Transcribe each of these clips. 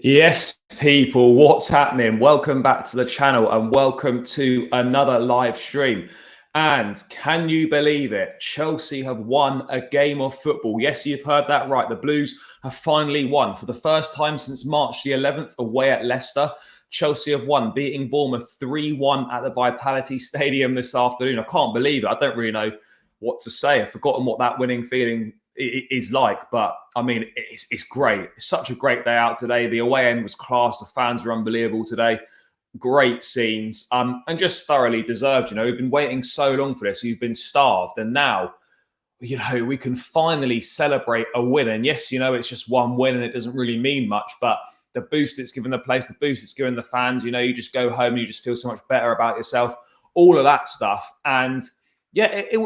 Yes, people, what's happening? Welcome back to the channel and welcome to another live stream. And can you believe it? Chelsea have won a game of football. Yes, you've heard that right. The Blues have finally won for the first time since March the 11th away at Leicester. Chelsea have won, beating Bournemouth 3-1 at the Vitality Stadium this afternoon. I can't believe it. I don't really know what to say. I've forgotten what that winning feeling is like, but I mean, it's great. It's such a great day out today. The away end was class. The fans were unbelievable today. Great scenes, and just thoroughly deserved. We've been waiting so long for this. We've been starved, and now, we can finally celebrate a win. And yes, it's just one win, and it doesn't really mean much, but the boost it's given the place, the boost it's given the fans. You just go home and you just feel so much better about yourself. All of that stuff, and yeah, it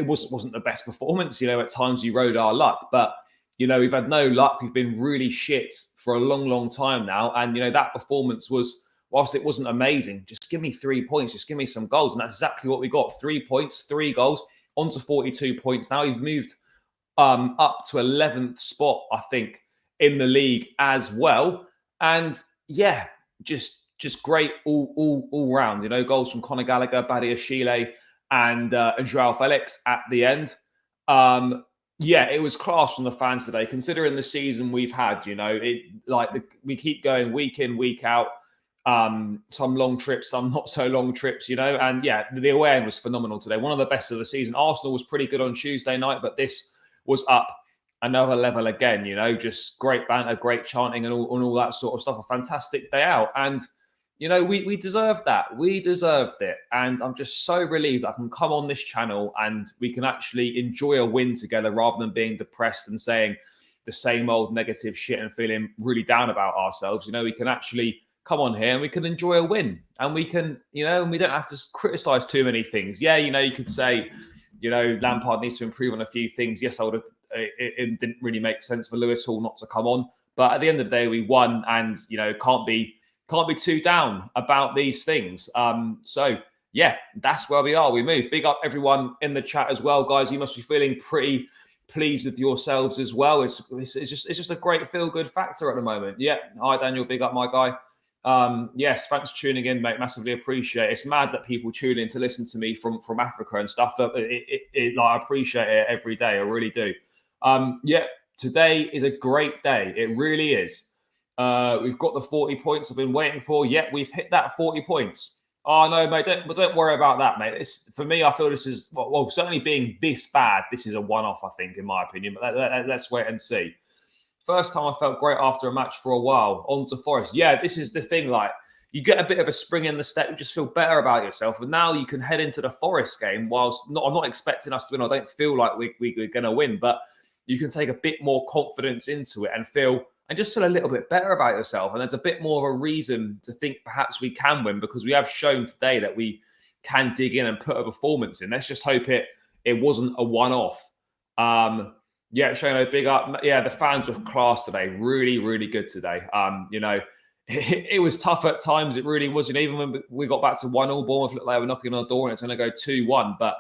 wasn't the best performance. At times we rode our luck, but we've had no luck. We've been really shit for a long, long time now, and that performance was, whilst it wasn't amazing, just give me 3 points, just give me some goals, and that's exactly what we got. 3 points, 3 goals, onto 42 points. Now we've moved up to 11th spot, I think, in the league as well, and yeah, just great all round. Goals from Conor Gallagher, Badia Chile, and Joao Felix at the end. Yeah, it was class from the fans today, considering the season we've had. We keep going week in, week out. Some long trips, some not so long trips, and yeah, the away end was phenomenal today. One of the best of the season. Arsenal was pretty good on Tuesday night, but this was up another level again. Just great banter, great chanting, and all that sort of stuff. A fantastic day out, and we deserved that. We deserved it. And I'm just so relieved I can come on this channel and we can actually enjoy a win together rather than being depressed and saying the same old negative shit and feeling really down about ourselves. We can actually come on here and we can enjoy a win. And we can, and we don't have to criticize too many things. Yeah, you could say, Lampard needs to improve on a few things. Yes, it didn't really make sense for Lewis Hall not to come on. But at the end of the day, we won, and, can't be too down about these things. So yeah, that's where we are. We move. Big up everyone in the chat as well, guys. You must be feeling pretty pleased with yourselves as well. It's just a great feel-good factor at the moment. Yeah. Hi, Daniel. Big up, my guy. Yes, thanks for tuning in, mate. Massively appreciate it. It's mad that people tune in to listen to me from Africa and stuff. I appreciate it every day. I really do. Yeah, today is a great day. It really is. We've got the 40 points I've been waiting for. Yet we've hit that 40 points. Oh no, mate, don't worry about that, mate. For me, I feel this is well, certainly being this bad. This is a one-off, I think, in my opinion. But let's wait and see. First time I felt great after a match for a while. On to Forest. Yeah, this is the thing. Like, you get a bit of a spring in the step. You just feel better about yourself. And now you can head into the Forest game. Whilst I'm not expecting us to win. I don't feel like we're going to win. But you can take a bit more confidence into it and just feel a little bit better about yourself. And there's a bit more of a reason to think perhaps we can win, because we have shown today that we can dig in and put a performance in. Let's just hope it wasn't a one-off. Yeah, Shano, big up. Yeah, the fans were class today. Really, really good today. It was tough at times. It really was. Even when we got back to 1-1, Bournemouth looked like they were knocking on the door and it's going to go 2-1. But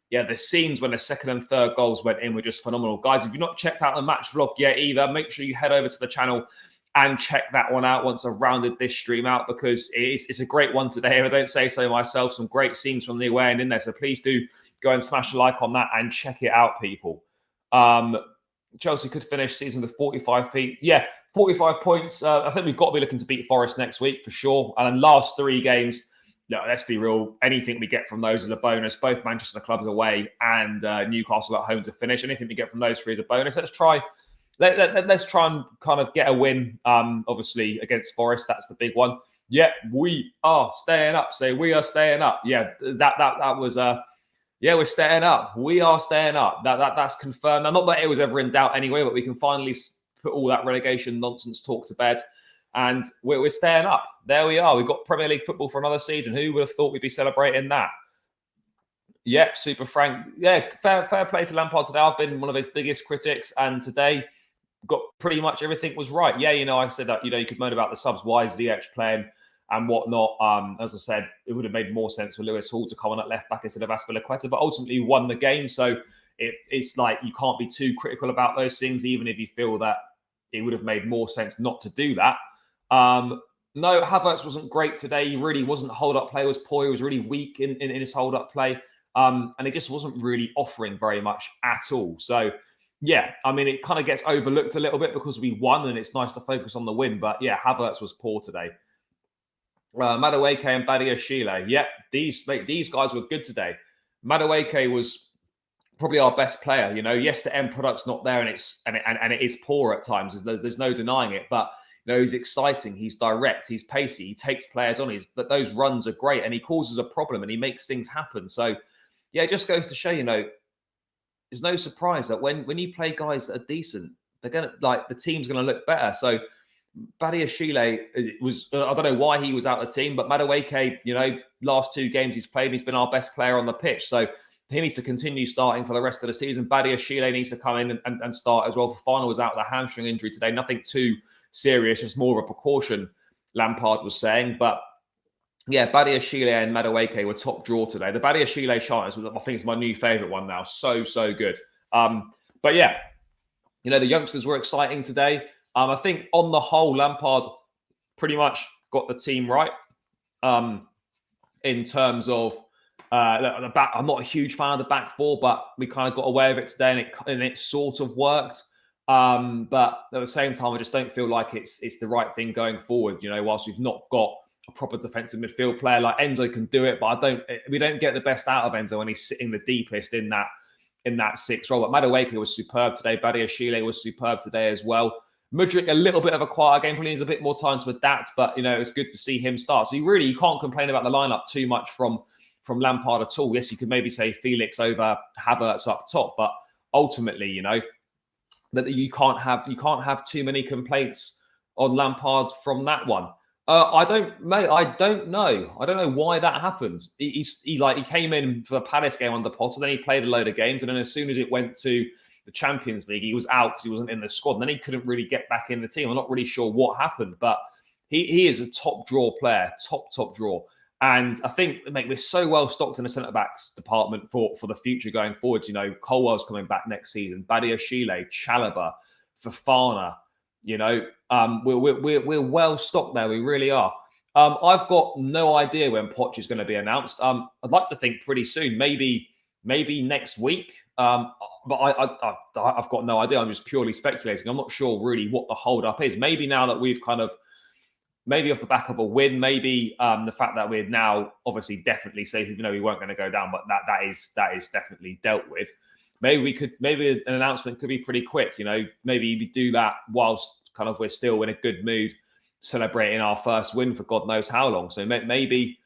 yeah, the scenes when the second and third goals went in were just phenomenal. Guys, if you've not checked out the match vlog yet either, make sure you head over to the channel and check that one out once I've rounded this stream out, because it's a great one today. If I don't say so myself, some great scenes from the away end in there. So please do go and smash a like on that and check it out, people. Chelsea could finish season with 45 feet. Yeah, 45 points. I think we've got to be looking to beat Forest next week for sure. And last 3 games, no, let's be real. Anything we get from those is a bonus. Both Manchester clubs away and Newcastle at home to finish. Anything we get from those 3 is a bonus. Let's try and kind of get a win. Obviously against Forest, that's the big one. Yeah, we are staying up. Say we are staying up. Yeah, that was yeah, we're staying up. We are staying up. That's confirmed. Now, not that it was ever in doubt anyway, but we can finally put all that relegation nonsense talk to bed. And we're staying up. There we are. We've got Premier League football for another season. Who would have thought we'd be celebrating that? Yep, Super Frank. Yeah, fair play to Lampard today. I've been one of his biggest critics, and today got pretty much everything was right. Yeah, I said that, you could moan about the subs. Why is Ziyech playing and whatnot? As I said, it would have made more sense for Lewis Hall to come on at left back instead of Azpilicueta, but ultimately won the game. So it's like you can't be too critical about those things, even if you feel that it would have made more sense not to do that. No, Havertz wasn't great today. He really wasn't. Hold-up play was poor. He was really weak in his hold-up play. And he just wasn't really offering very much at all. So, yeah, I mean, it kind of gets overlooked a little bit because we won and it's nice to focus on the win. But, yeah, Havertz was poor today. Madueke and Badiashile. Yep, these guys were good today. Madueke was probably our best player. Yes, the end product's not there, and it is poor at times. There's no denying it. But he's exciting. He's direct. He's pacey. He takes players on. Those runs are great, and he causes a problem, and he makes things happen. So, yeah, it just goes to show, there's no surprise that when you play guys that are decent, they're gonna the team's gonna look better. So. Badiashile was, I don't know why he was out of the team, but Madueke, last 2 games he's played, he's been our best player on the pitch. So he needs to continue starting for the rest of the season. Badiashile needs to come in and start as well. Fofana was out with a hamstring injury today. Nothing too serious, just more of a precaution, Lampard was saying. But yeah, Badiashile and Madueke were top draw today. The Badiashile chant, I think, is my new favourite one now. So good. But yeah, the youngsters were exciting today. I think on the whole, Lampard pretty much got the team right in terms of the back. I'm not a huge fan of the back four, but we kind of got away with it today, and it sort of worked. But at the same time, I just don't feel like it's the right thing going forward. Whilst we've not got a proper defensive midfield player, like Enzo can do it, but we don't get the best out of Enzo when he's sitting the deepest in that 6 role. But Madueke was superb today. Badiashile was superb today as well. Mudryk, a little bit of a quieter game, probably needs a bit more time to adapt, but it's good to see him start. So you can't complain about the lineup too much from Lampard at all. Yes, you could maybe say Felix over Havertz up top, but ultimately, that you can't have too many complaints on Lampard from that one. I don't know. I don't know why that happened. He came in for the Palace game under Potter, then he played a load of games, and then as soon as it went to the Champions League, he was out because he wasn't in the squad. And then he couldn't really get back in the team. I'm not really sure what happened, but he is a top draw player, top draw. And I think, mate, we're so well stocked in the centre-backs department for the future going forward. Colwell's coming back next season. Badiashile, Chalobah, Fofana. We're well stocked there. We really are. I've got no idea when Poch is going to be announced. I'd like to think pretty soon, maybe next week. But I've got no idea. I'm just purely speculating. I'm not sure really what the hold-up is. Maybe now that we've maybe off the back of a win, maybe the fact that we're now obviously definitely safe, even though we weren't going to go down, but that is definitely dealt with. Maybe an announcement could be pretty quick. Maybe we do that whilst kind of we're still in a good mood, celebrating our first win for God knows how long. So maybe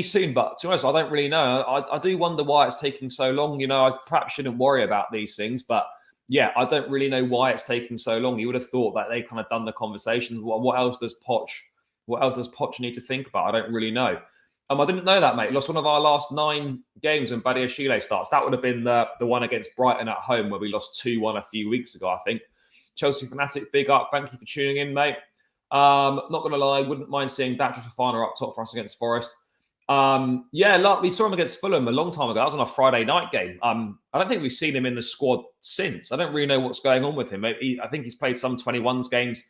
soon, but to be honest, I don't really know. I do wonder why it's taking so long. I perhaps shouldn't worry about these things, but yeah, I don't really know why it's taking so long. You would have thought that they kind of done the conversations. What else does Poch need to think about? I don't really know. I didn't know that, mate. Lost one of our last 9 games when Badiashile starts. That would have been the one against Brighton at home where we lost 2-1 a few weeks ago, I think. Chelsea fanatic, big up. Thank you for tuning in, mate. Not going to lie, wouldn't mind seeing Datcha Fofana up top for us against Forest. We saw him against Fulham a long time ago. That was on a Friday night game. I don't think we've seen him in the squad since. I don't really know what's going on with him. I think he's played some 21s games.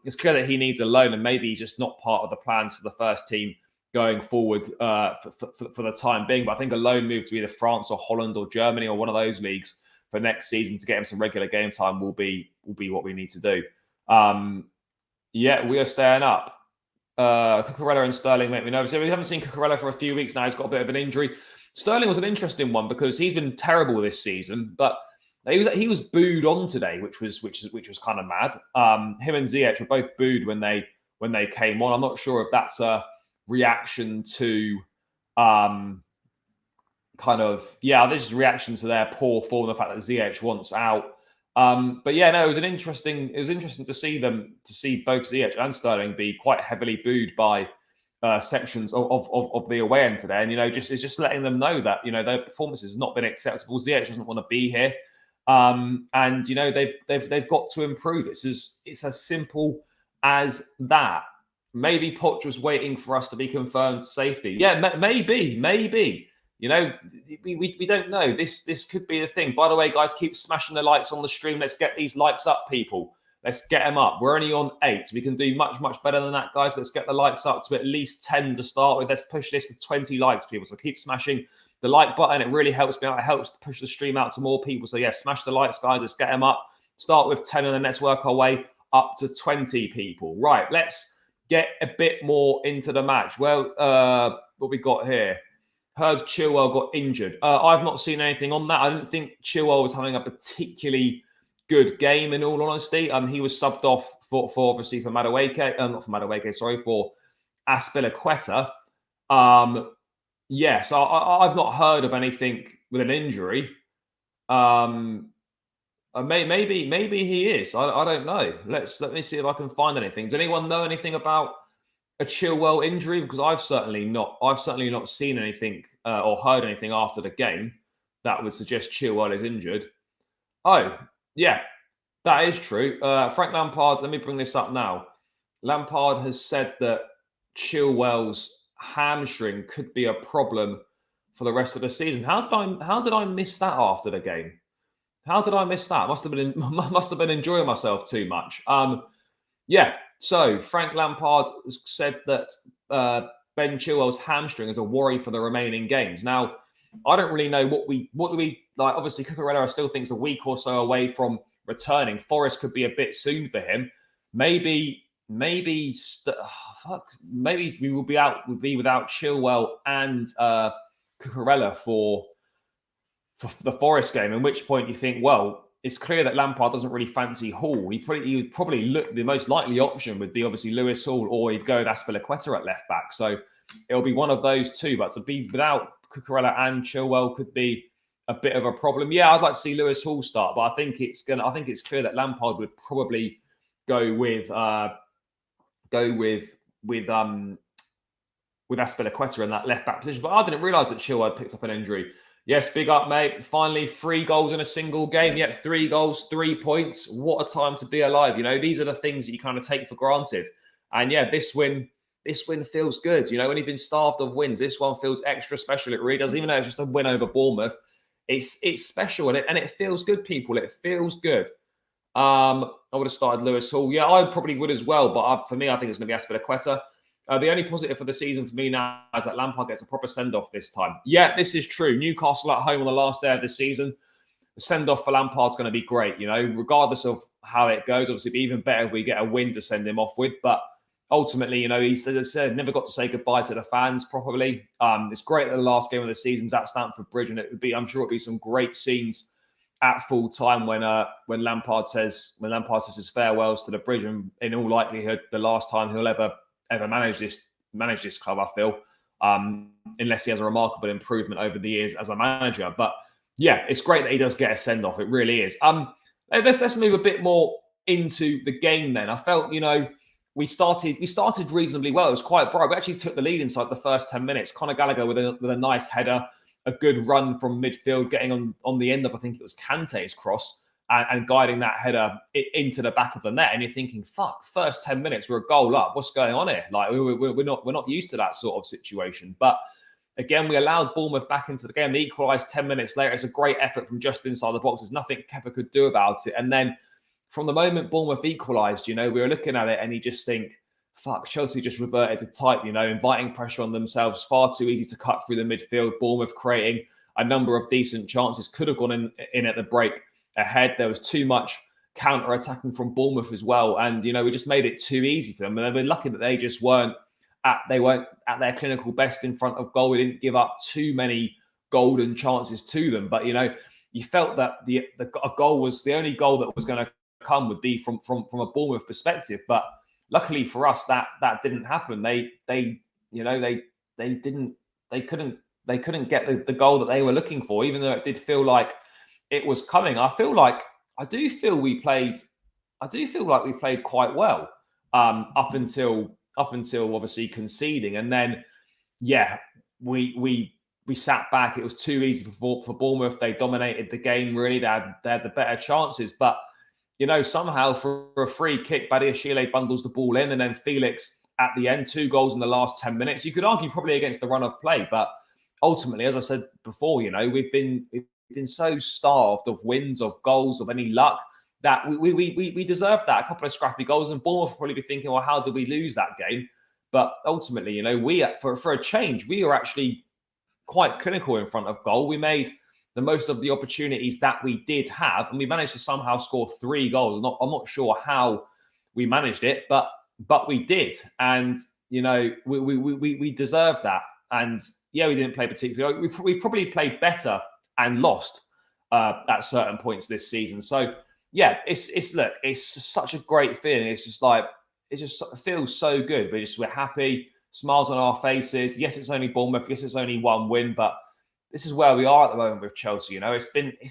It's clear that he needs a loan, and maybe he's just not part of the plans for the first team going forward for the time being. But I think a loan move to either France or Holland or Germany or one of those leagues for next season to get him some regular game time will be what we need to do. We are staying up. Cucurella and Sterling make me nervous. We haven't seen Cucurella for a few weeks now. He's got a bit of an injury. Sterling was an interesting one because he's been terrible this season, but he was booed on today, which was kind of mad. Him and Ziyech were both booed when they came on. I'm not sure if that's a reaction to this is a reaction to their poor form, the fact that Ziyech wants out. But yeah, no, it was interesting to see both Ziyech and Sterling be quite heavily booed by sections of the away end today. And it's just letting them know that their performance has not been acceptable. Ziyech doesn't want to be here. And they've got to improve. It's as simple as that. Maybe Poch was waiting for us to be confirmed safety. Yeah, maybe. We don't know. This could be the thing. By the way, guys, keep smashing the likes on the stream. Let's get these likes up, people. Let's get them up. We're only on 8. We can do much, much better than that, guys. Let's get the likes up to at least 10 to start with. Let's push this to 20 likes, people. So keep smashing the like button. It really helps me out. It helps to push the stream out to more people. So yeah, smash the likes, guys. Let's get them up. Start with 10 and then let's work our way up to 20 people. Right, let's get a bit more into the match. Well, what we got here? Heard Chilwell got injured. I've not seen anything on that. I didn't think Chilwell was having a particularly good game, in all honesty. He was subbed off for obviously for Madueke, not for Madueke, sorry, for Azpilicueta. Yes, I've not heard of anything with an injury. Maybe he is. I don't know. Let me see if I can find anything. Does anyone know anything about a Chilwell injury? Because I've certainly not seen anything or heard anything after the game that would suggest Chilwell is injured. Oh, yeah, that is true. Frank Lampard, let me bring this up now. Lampard has said that Chilwell's hamstring could be a problem for the rest of the season. How did I miss that after the game? How did I miss that? Must have been enjoying myself too much. Yeah. So Frank Lampard said that Ben Chilwell's hamstring is a worry for the remaining games. Now, I don't really know what do we like. Obviously, Cucurella I still think is a week or so away from returning. Forest could be a bit soon for him. Maybe we will be out. We'll be without Chilwell and Cucurella for the Forest game. At which point you think, well, it's clear that Lampard doesn't really fancy Hall. He would probably look, the most likely option would be obviously Lewis Hall, or he'd go with Azpilicueta at left back. So it'll be one of those two. But to be without Cucurella and Chilwell could be a bit of a problem. Yeah, I'd like to see Lewis Hall start, but I think it's clear that Lampard would probably go with Azpilicueta in that left back position. But I didn't realise that Chilwell had picked up an injury. Yes, big up, mate. Finally, 3 goals in a single game. Yep, 3 goals, 3 points. What a time to be alive. You know, these are the things that you kind of take for granted. And yeah, this win feels good. You know, when you've been starved of wins, this one feels extra special. It really does. Even though it's just a win over Bournemouth, it's special and it feels good, people. It feels good. I would have started Lewis Hall. Yeah, I probably would as well. But for me, I think it's going to be Azpilicueta. The only positive for the season for me now is that Lampard gets a proper send-off this time. Yeah, this is true. Newcastle at home on the last day of the season. The send-off for Lampard's going to be great, you know, regardless of how it goes. Obviously, it'd be even better if we get a win to send him off with. But ultimately, you know, he said never got to say goodbye to the fans properly. It's great that the last game of the season's at Stamford Bridge, and I'm sure it'll be some great scenes at full time when Lampard says his farewells to the Bridge, and in all likelihood, the last time he'll ever manage this club, I feel, unless he has a remarkable improvement over the years as a manager. But yeah, it's great that he does get a send off. It really is. Let's move a bit more into the game then. I felt, you know, we started reasonably well. It was quite bright. We actually took the lead inside the first 10 minutes. Conor Gallagher with a nice header, a good run from midfield, getting on the end of, I think it was Kante's cross, and guiding that header into the back of the net. And you're thinking, fuck, first 10 minutes, we're a goal up. What's going on here? Like, we're not used to that sort of situation. But again, we allowed Bournemouth back into the game. They equalised 10 minutes later. It's a great effort from just inside the box. There's nothing Kepa could do about it. And then from the moment Bournemouth equalised, you know, we were looking at it and you just think, fuck, Chelsea just reverted to type, you know, inviting pressure on themselves. Far too easy to cut through the midfield. Bournemouth creating a number of decent chances. Could have gone in at the break ahead. There was too much counter-attacking from Bournemouth as well. And, you know, we just made it too easy for them. And we're lucky that they just weren't at their clinical best in front of goal. We didn't give up too many golden chances to them. But, you know, you felt that a goal was the only goal that was going to come would be from a Bournemouth perspective. But luckily for us, that didn't happen. They couldn't get the goal that they were looking for, even though it did feel like it was coming. I do feel like we played quite well up until obviously conceding, and then we sat back. It was too easy for Bournemouth. They dominated the game. Really, they had the better chances, but you know, somehow for a free kick, Badiashile bundles the ball in, and then Felix at the end, 2 goals in the last 10 minutes. You could argue probably against the run of play, but ultimately, as I said before, you know, we've been so starved of wins, of goals, of any luck. that we deserved that. A couple of scrappy goals, and Bournemouth will probably be thinking, well, how did we lose that game? But ultimately, you know, we for a change, we were actually quite clinical in front of goal. We made the most of the opportunities that we did have, and we managed to somehow score 3 goals. I'm not sure how we managed it, but we did, and you know, we deserved that. And yeah, we didn't play particularly. We probably played better and lost at certain points this season. So yeah, it's such a great feeling. It's just like it feels so good. We're happy, smiles on our faces. Yes, it's only Bournemouth. Yes, it's only 1 win, but this is where we are at the moment with Chelsea. You know, it's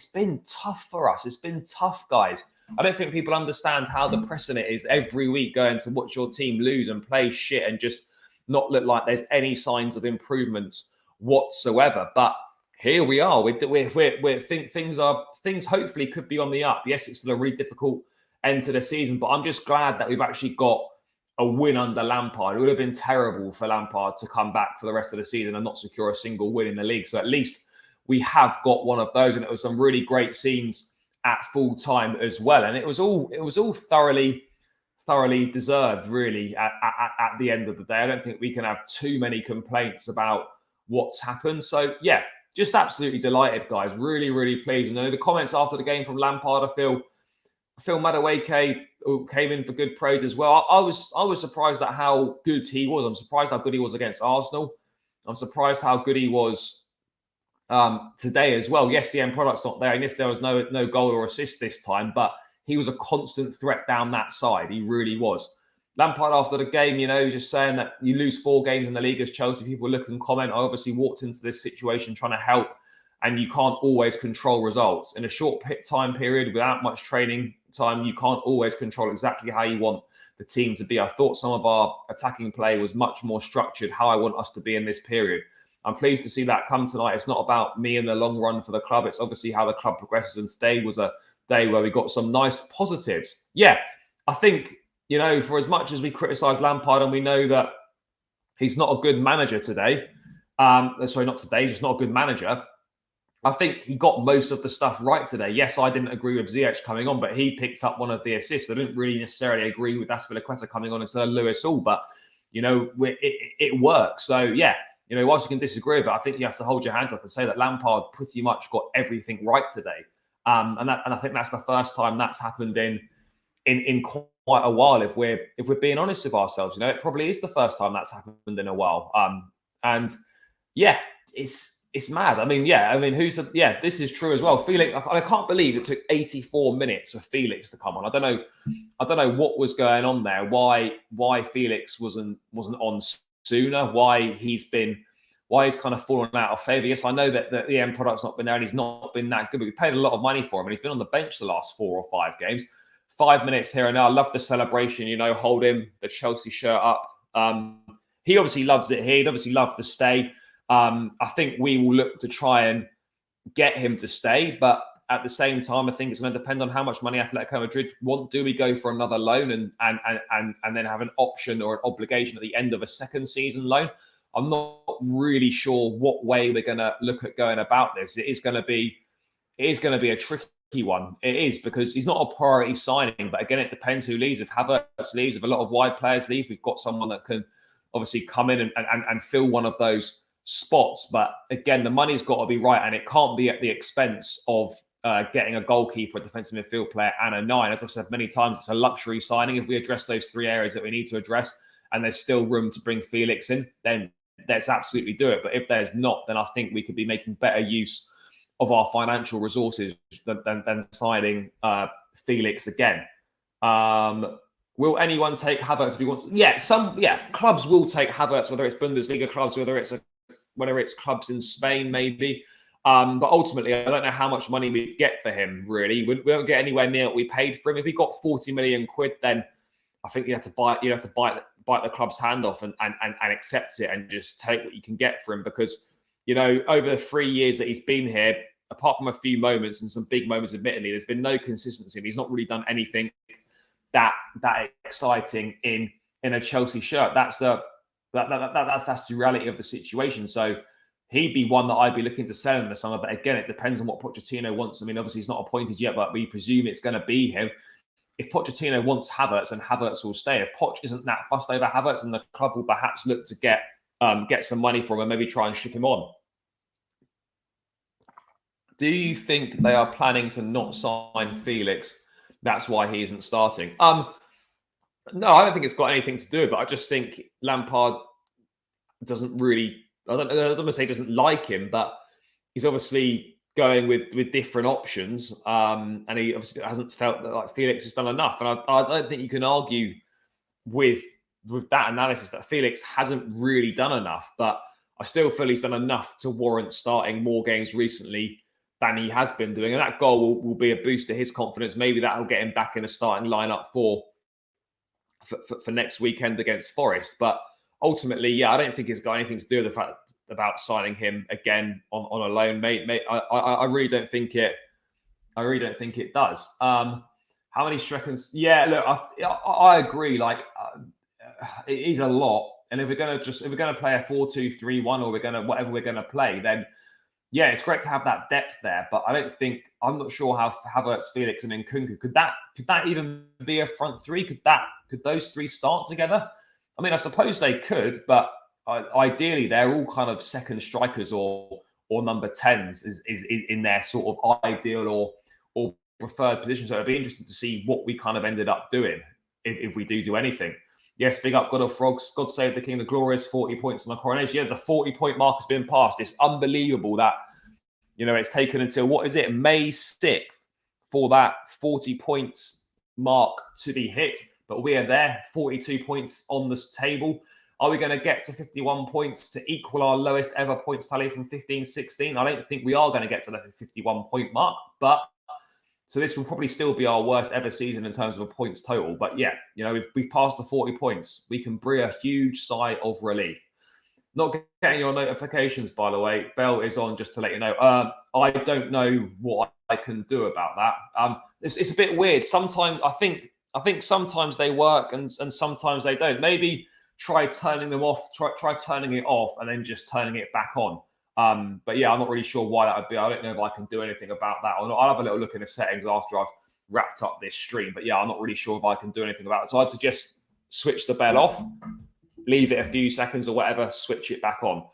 been tough for us. It's been tough, guys. I don't think people understand how depressing it is every week going to watch your team lose and play shit and just not look like there's any signs of improvements whatsoever. But here we are. We think things hopefully could be on the up. Yes, it's still a really difficult end to the season, but I'm just glad that we've actually got a win under Lampard. It would have been terrible for Lampard to come back for the rest of the season and not secure a single win in the league. So at least we have got one of those, and it was some really great scenes at full time as well. And it was all thoroughly deserved, really, at the end of the day. I don't think we can have too many complaints about what's happened. So yeah, just absolutely delighted, guys. Really, really pleased. And the comments after the game from Lampard, I feel Madueke came in for good praise as well. I was surprised at how good he was. I'm surprised how good he was against Arsenal. I'm surprised how good he was today as well. Yes, the end product's not there, and yes, there was no goal or assist this time, but he was a constant threat down that side. He really was. Lampard after the game, you know, just saying that you lose 4 games in the league as Chelsea. People look and comment. I obviously walked into this situation trying to help, and you can't always control results. In a short time period without much training time, you can't always control exactly how you want the team to be. I thought some of our attacking play was much more structured, how I want us to be in this period. I'm pleased to see that come tonight. It's not about me in the long run for the club. It's obviously how the club progresses. And today was a day where we got some nice positives. Yeah, I think, you know, for as much as we criticise Lampard and we know that he's not a good manager today, sorry, not today, just not a good manager, I think he got most of the stuff right today. Yes, I didn't agree with Ziyech coming on, but he picked up one of the assists. I didn't really necessarily agree with Aspilicueta coming on instead of Lewis Hall, but, you know, it works. So, yeah, you know, whilst you can disagree with it, I think you have to hold your hands up and say that Lampard pretty much got everything right today. And I think that's the first time that's happened in quite a while. If we're being honest with ourselves, you know, it probably is the first time that's happened in a while. And yeah, it's mad. I mean, this is true as well. Felix, I can't believe it took 84 minutes for Felix to come on. I don't know what was going on there. Why Felix wasn't on sooner? Why he's kind of fallen out of favour. Yes, I know that the end product's not been there and he's not been that good, but we paid a lot of money for him and he's been on the bench the last 4 or 5 games. 5 minutes here and there. I love the celebration, you know, holding the Chelsea shirt up. He obviously loves it here. He'd obviously love to stay. I think we will look to try and get him to stay, but at the same time, I think it's going to depend on how much money Atletico Madrid want. Do we go for another loan and then have an option or an obligation at the end of a second season loan? I'm not really sure what way we're going to look at going about this. It is going to be a tricky one. It is, because he's not a priority signing, but again, it depends who leaves. If Havertz leaves, if a lot of wide players leave, we've got someone that can obviously come in and fill one of those spots. But again, the money's got to be right, and it can't be at the expense of getting a goalkeeper, a defensive midfield player, and a 9. As I've said many times, it's a luxury signing. If we address those 3 areas that we need to address, and there's still room to bring Felix in, then let's absolutely do it. But if there's not, then I think we could be making better use of our financial resources than signing Felix again. Will anyone take Havertz if he wants? Clubs will take Havertz, whether it's Bundesliga clubs, whether it's clubs in Spain, maybe. But ultimately, I don't know how much money we get for him, really. We won't get anywhere near what we paid for him. If we got 40 million quid, then I think you have to bite the club's hand off and accept it and just take what you can get for him. Because, you know, over the 3 years that he's been here, apart from a few moments and some big moments, admittedly, there's been no consistency. He's not really done anything that exciting in a Chelsea shirt. That's the reality of the situation. So he'd be one that I'd be looking to sell in the summer. But again, it depends on what Pochettino wants. I mean, obviously he's not appointed yet, but we presume it's going to be him. If Pochettino wants Havertz, then Havertz will stay. If Poch isn't that fussed over Havertz, then the club will perhaps look to get some money from him and maybe try and ship him on. Do you think they are planning to not sign Felix? That's why he isn't starting. No, I don't think it's got anything to do with it. I just think Lampard doesn't really, I don't want to say doesn't like him, but he's obviously going with different options. And he obviously hasn't felt that like Felix has done enough. And I don't think you can argue with that analysis that Felix hasn't really done enough, but I still feel he's done enough to warrant starting more games recently than he has been doing. And that goal will be a boost to his confidence. Maybe that'll get him back in a starting lineup for next weekend against Forest. But ultimately, yeah, I don't think it's got anything to do with the fact about signing him again on a loan, mate. I really don't think it. I really don't think it does. How many seconds? Yeah, look, I agree. Like, it is a lot. And if we're going to play a 4-2-3-1, or whatever we're going to play, then yeah, it's great to have that depth there. But I'm not sure how Havertz, Felix, and Nkunku could that even be a front three? Could those three start together? I mean, I suppose they could, but ideally they're all kind of second strikers or number 10s is in their sort of ideal or preferred position. So it'd be interesting to see what we kind of ended up doing if we do anything. Yes, big up, God of Frogs. God save the King, the glorious 40 points on the coronation. Yeah, the 40-point mark has been passed. It's unbelievable that, it's taken until, what is it, May 6th for that 40 points mark to be hit. But we are there, 42 points on this table. Are we going to get to 51 points to equal our lowest ever points tally from 15-16? I don't think we are going to get to the 51-point mark, but so this will probably still be our worst ever season in terms of a points total. But yeah, we've passed the 40 points. We can breathe a huge sigh of relief. Not getting your notifications, by the way. Bell is on, just to let you know. I don't know what I can do about that. It's a bit weird. Sometimes I think sometimes they work and sometimes they don't. Maybe try turning them off. Try turning it off and then just turning it back on. But yeah, I'm not really sure why that would be. I don't know if I can do anything about that or not. I'll have a little look in the settings after I've wrapped up this stream. But yeah, I'm not really sure if I can do anything about it. So I'd suggest switch the bell off, leave it a few seconds or whatever, switch it back on.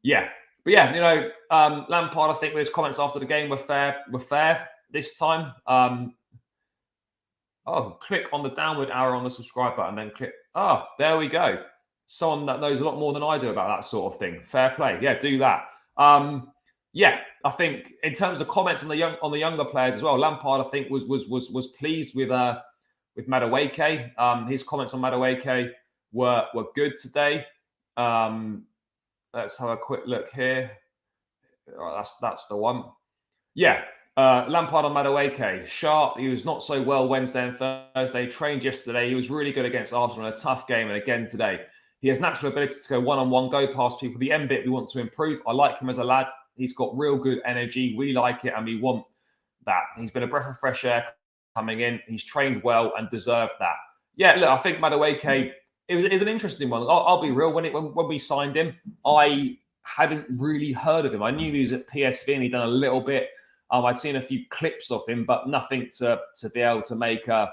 Yeah. But yeah, Lampard, I think with his comments after the game were fair this time. Click on the downward arrow on the subscribe button, then click. Oh, there we go. Someone that knows a lot more than I do about that sort of thing. Fair play. Yeah, do that. Yeah, I think in terms of comments on the younger players as well, Lampard, I think, was pleased with Madueke. His comments on Madueke were good today. Let's have a quick look here. That's the one. Yeah. Lampard on Madueke. Sharp. He was not so well Wednesday and Thursday. Trained yesterday. He was really good against Arsenal in a tough game, and again today. He has natural ability to go one-on-one, go past people. The end bit we want to improve. I like him as a lad. He's got real good energy. We like it, and we want that. He's been a breath of fresh air coming in. He's trained well and deserved that. Yeah, look, I think Madueke, it was an interesting one. I'll be real. When we signed him, I hadn't really heard of him. I knew he was at PSV and he'd done a little bit. I'd seen a few clips of him, but nothing to be able to make a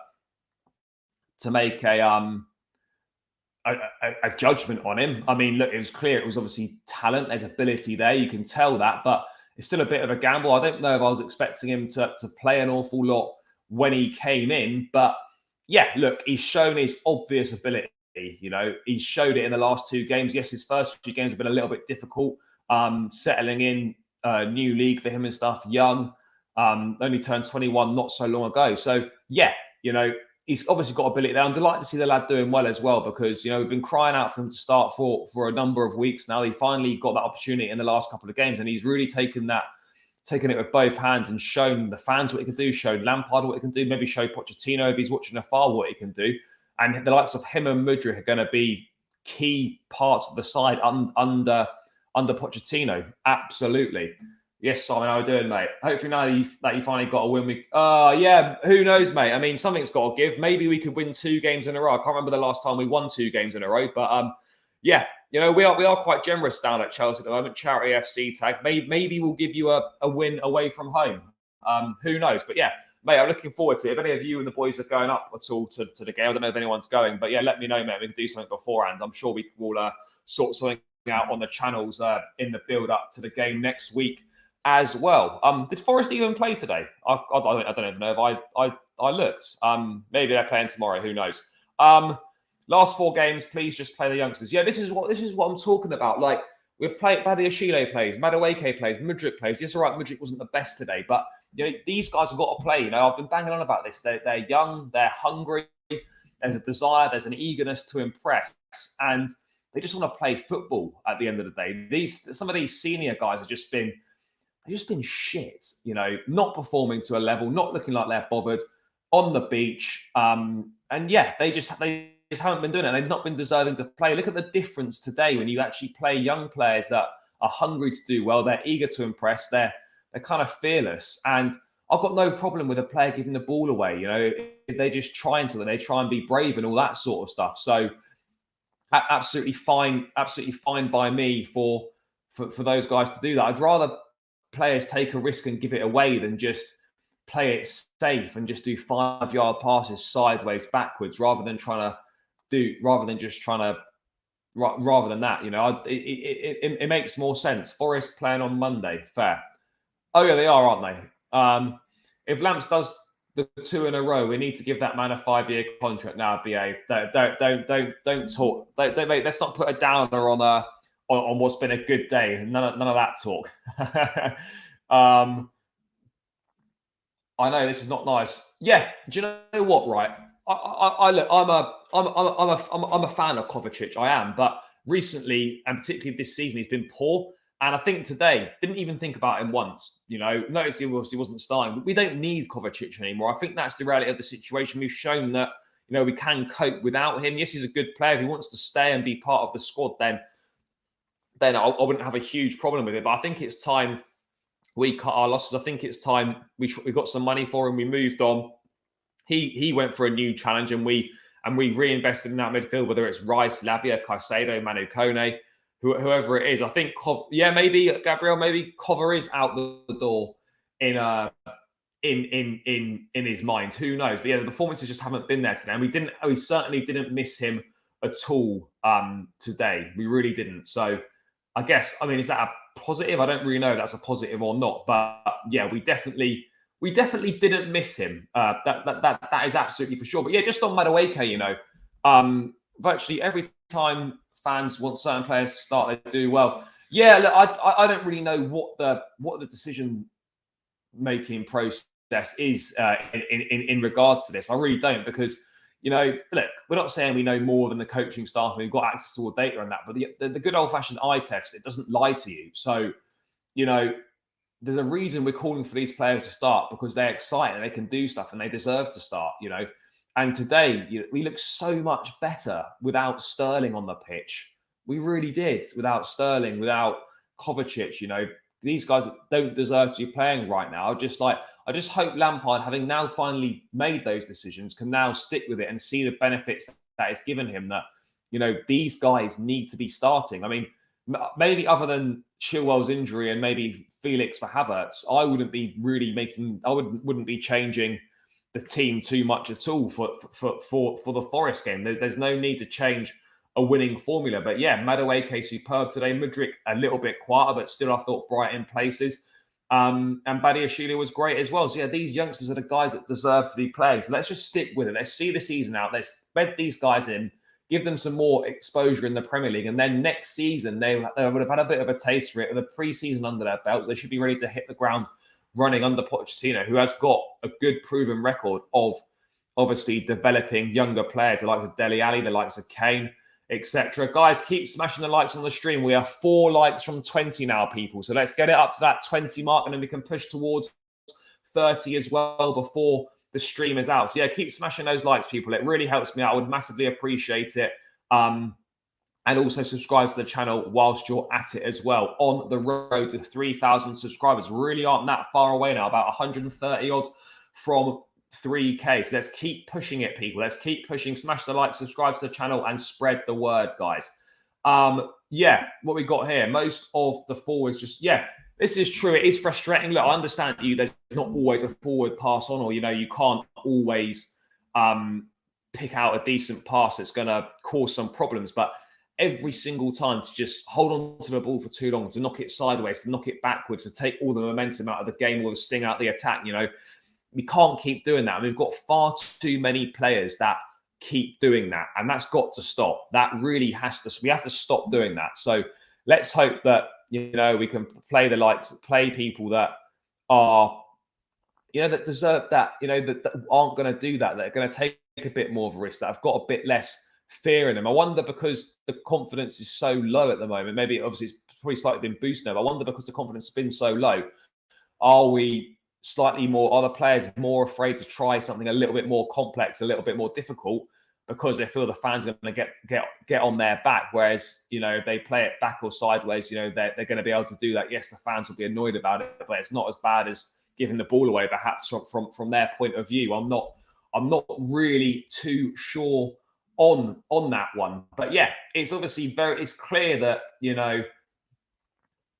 judgment on him. I mean, look, it was clear it was obviously talent. There's ability there. You can tell that, but it's still a bit of a gamble. I don't know if I was expecting him to play an awful lot when he came in, but yeah, look, he's shown his obvious ability. He showed it in the last two games. Yes, his first few games have been a little bit difficult. Settling in, new league for him and stuff, young, only turned 21 not so long ago. So yeah, he's obviously got ability there. I'm delighted to see the lad doing well as well, because we've been crying out for him to start for a number of weeks now. He finally got that opportunity in the last couple of games, and he's really taken it with both hands and shown the fans what he can do, shown Lampard what he can do, maybe show Pochettino if he's watching afar what he can do. And the likes of him and Mudryk are going to be key parts of the side under Pochettino. Absolutely. Yes, Simon, how are you doing, mate? Hopefully now that you finally got a win. Yeah, who knows, mate? I mean, something's got to give. Maybe we could win 2 games in a row. I can't remember the last time we won 2 games in a row. But yeah, we are quite generous down at Chelsea at the moment. Charity FC tag. Maybe we'll give you a win away from home. Who knows? But yeah, mate, I'm looking forward to it. If any of you and the boys are going up at all to the game, I don't know if anyone's going, but yeah, let me know, mate. We can do something beforehand. I'm sure we will sort something out on the channels in the build up to the game next week as well. Did Forest even play today? I don't even know if I looked. Maybe they're playing tomorrow. Who knows? Last 4 games, please just play the youngsters. Yeah, this is what I'm talking about. Like, we've played Badiashile plays, Madueke plays, Mudryk plays. Yes, all right, Mudryk wasn't the best today, but these guys have got to play. I've been banging on about this. They're young, they're hungry. There's a desire, there's an eagerness to impress, and they just want to play football. At the end of the day, some of these senior guys have just been shit. Not performing to a level, not looking like they're bothered on the beach. And yeah, they just haven't been doing it. They've not been deserving to play. Look at the difference today when you actually play young players that are hungry to do well. They're eager to impress. They're kind of fearless. And I've got no problem with a player giving the ball away. If they just try and they try and be brave and all that sort of stuff. So absolutely fine by me for those guys to do that. I'd rather players take a risk and give it away than just play it safe and just do 5-yard passes sideways, backwards, rather than that. It makes more sense. Forest playing on Monday, fair. Oh yeah, they are, aren't they? If Lamps does the 2 in a row, we need to give that man a 5-year contract now. Behave. Don't talk. Don't mate. Let's not put a downer on what's been a good day. None of that talk. I know this is not nice. Yeah. Do you know what? Right. I'm a fan of Kovacic. I am, but recently and particularly this season, he's been poor. And I think today, didn't even think about him once. Noticed he obviously wasn't starting. We don't need Kovacic anymore. I think that's the reality of the situation. We've shown that we can cope without him. Yes, he's a good player. If he wants to stay and be part of the squad, then I wouldn't have a huge problem with it. But I think it's time we cut our losses. I think it's time we got some money for him. We moved on. He went for a new challenge, and we reinvested in that midfield, whether it's Rice, Lavia, Caicedo, Manu Kone, whoever it is. I think, maybe Gabriel, maybe Cover is out the door in his mind. Who knows? But yeah, the performances just haven't been there today, and we certainly didn't miss him at all today. We really didn't. So I guess, is that a positive? I don't really know if that's a positive or not. But yeah, we definitely didn't miss him. That is absolutely for sure. But yeah, just on Madueke, virtually every time fans want certain players to start, they do well. Yeah, look, I don't really know what the decision making process is in regards to this. I really don't, because look, we're not saying we know more than the coaching staff and we've got access to all data and that, but the good old fashioned eye test, it doesn't lie to you. So there's a reason we're calling for these players to start, because they're exciting and they can do stuff and they deserve to start. And today, we look so much better without Sterling on the pitch. We really did, without Sterling, without Kovacic. These guys don't deserve to be playing right now. I just hope Lampard, having now finally made those decisions, can now stick with it and see the benefits that it's given him. That these guys need to be starting. Maybe other than Chilwell's injury and maybe Felix for Havertz, I wouldn't be changing the team too much at all for the Forest game. There's no need to change a winning formula. But yeah, Madueke superb today. Mudryk a little bit quieter, but still I thought bright in places. And Badiashile was great as well. So yeah, these youngsters are the guys that deserve to be playing. So let's just stick with it. Let's see the season out. Let's bed these guys in, give them some more exposure in the Premier League. And then next season, they would have had a bit of a taste for it with a pre-season under their belts. They should be ready to hit the ground running under Pochettino, who has got a good proven record of obviously developing younger players, the likes of Dele Alli, the likes of Kane, etc. Guys, keep smashing the likes on the stream. We are 4 likes from 20 now, people. So let's get it up to that 20 mark, and then we can push towards 30 as well before the stream is out. So yeah, keep smashing those likes, people. It really helps me out. I would massively appreciate it. And also subscribe to the channel whilst you're at it as well. On the road to 3,000 subscribers. Really aren't that far away now, about 130 odd from 3K. So let's keep pushing it, people. Let's keep pushing. Smash the like, subscribe to the channel, and spread the word, guys. yeah, what we got here, most of the forwards just, yeah, this is true. It is frustrating. Look, I understand there's not always a forward pass on, or, you can't always pick out a decent pass that's going to cause some problems. But every single time to just hold on to the ball for too long, to knock it sideways, to knock it backwards, to take all the momentum out of the game or the sting out of the attack, we can't keep doing that. And we've got far too many players that keep doing that, and that's got to stop. That really has to. We have to stop doing that. So let's hope that we can play people that are that deserve that. That aren't going to do that. That are going to take a bit more of a risk. That have got a bit less fear in them. I wonder, because the confidence is so low at the moment. Maybe obviously it's probably slightly been boosted now. But I wonder, because the confidence has been so low, are the players more afraid to try something a little bit more complex, a little bit more difficult, because they feel the fans are going to get on their back? Whereas, if they play it back or sideways, they're going to be able to do that. Yes, the fans will be annoyed about it, but it's not as bad as giving the ball away, perhaps from their point of view. I'm not really too sure on that one. But yeah, it's obviously it's clear that,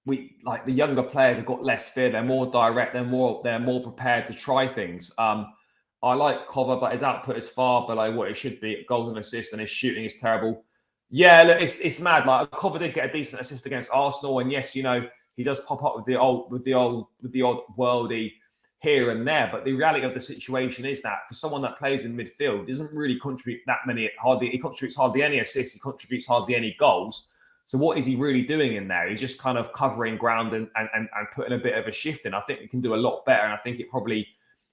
we, like, the younger players have got less fear. They're more direct. They're more prepared to try things. I like Cover, but his output is far below what it should be. Goals and assists, and his shooting is terrible. Yeah, look, it's mad. Like, Cover did get a decent assist against Arsenal, and yes, he does pop up with the odd worldie here and there. But the reality of the situation is that for someone that plays in midfield, doesn't really contribute that many. He contributes hardly any assists. He contributes hardly any goals. So what is he really doing in there? He's just kind of covering ground and putting a bit of a shift in. I think we can do a lot better, and I think it probably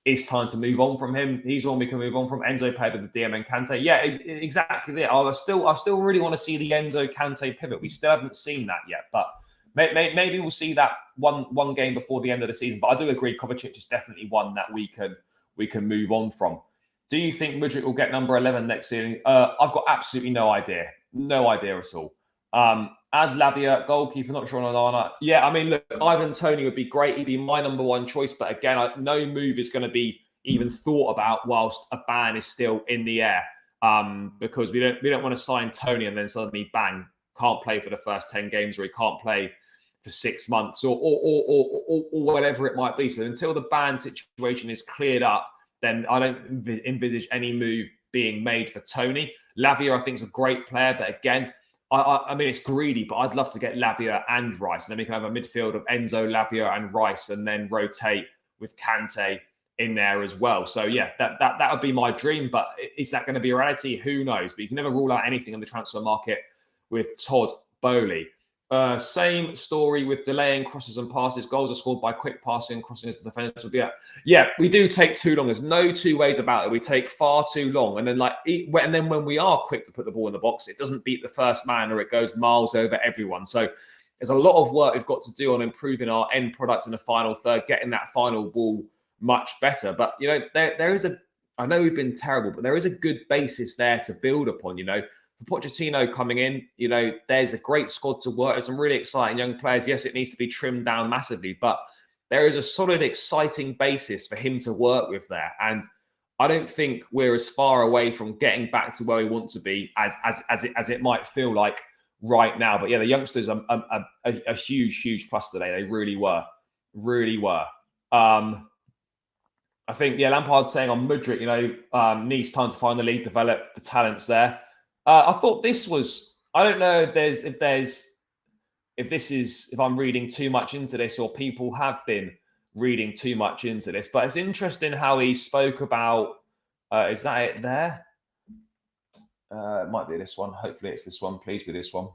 is time to move on from him. He's one we can move on from. Enzo paired with the DM and Kante. Yeah, exactly there. I still really want to see the Enzo Kante pivot. We still haven't seen that yet, but maybe we'll see that one game before the end of the season. But I do agree, Kovacic is definitely one that we can move on from. Do you think Mudryk will get number 11 next season? I've got absolutely no idea. No idea at all. Add Lavia, goalkeeper, not sure on Alana. Yeah, I mean, look, Ivan Toney would be great. He'd be my number one choice. But again, no move is going to be even thought about whilst a ban is still in the air. Because we don't want to sign Toney and then suddenly, bang, can't play for the first 10 games, or he can't play for 6 months, or whatever it might be. So until the ban situation is cleared up, then I don't envisage any move being made for Toney. Lavia, I think, is a great player, but again, I mean, it's greedy, but I'd love to get Lavia and Rice. And then we can have a midfield of Enzo, Lavia, and Rice, and then rotate with Kante in there as well. So yeah, that would be my dream. But is that going to be a reality? Who knows? But you can never rule out anything in the transfer market with Todd Boehly. Same story with delaying crosses and passes. Goals are scored by quick passing and crossing as the defenders will be at. Yeah, we do take too long. There's no two ways about it. We take far too long. And then when we are quick to put the ball in the box, it doesn't beat the first man, or it goes miles over everyone. So there's a lot of work we've got to do on improving our end product in the final third, getting that final ball much better. But, there is I know we've been terrible, but there is a good basis there to build upon, For Pochettino coming in, there's a great squad to work. There's some really exciting young players. Yes, it needs to be trimmed down massively, but there is a solid, exciting basis for him to work with there. And I don't think we're as far away from getting back to where we want to be as it might feel like right now. But yeah, the youngsters are a huge plus today. They really were. I think, Lampard's saying on Mudryk, needs time to find the lead, develop the talents there. I thought this was, I don't know if I'm reading too much into this, or people have been reading too much into this, but it's interesting how he spoke about, is that it there? It might be this one. Hopefully it's this one. Please be this one.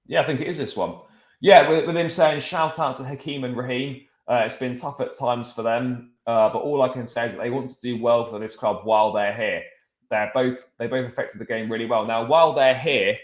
Yeah, I think it is this one. Yeah, with him saying, shout out to Hakeem and Raheem. It's been tough at times for them, but all I can say is that they want to do well for this club while they're here. They both affected the game really well. Now, while they're here,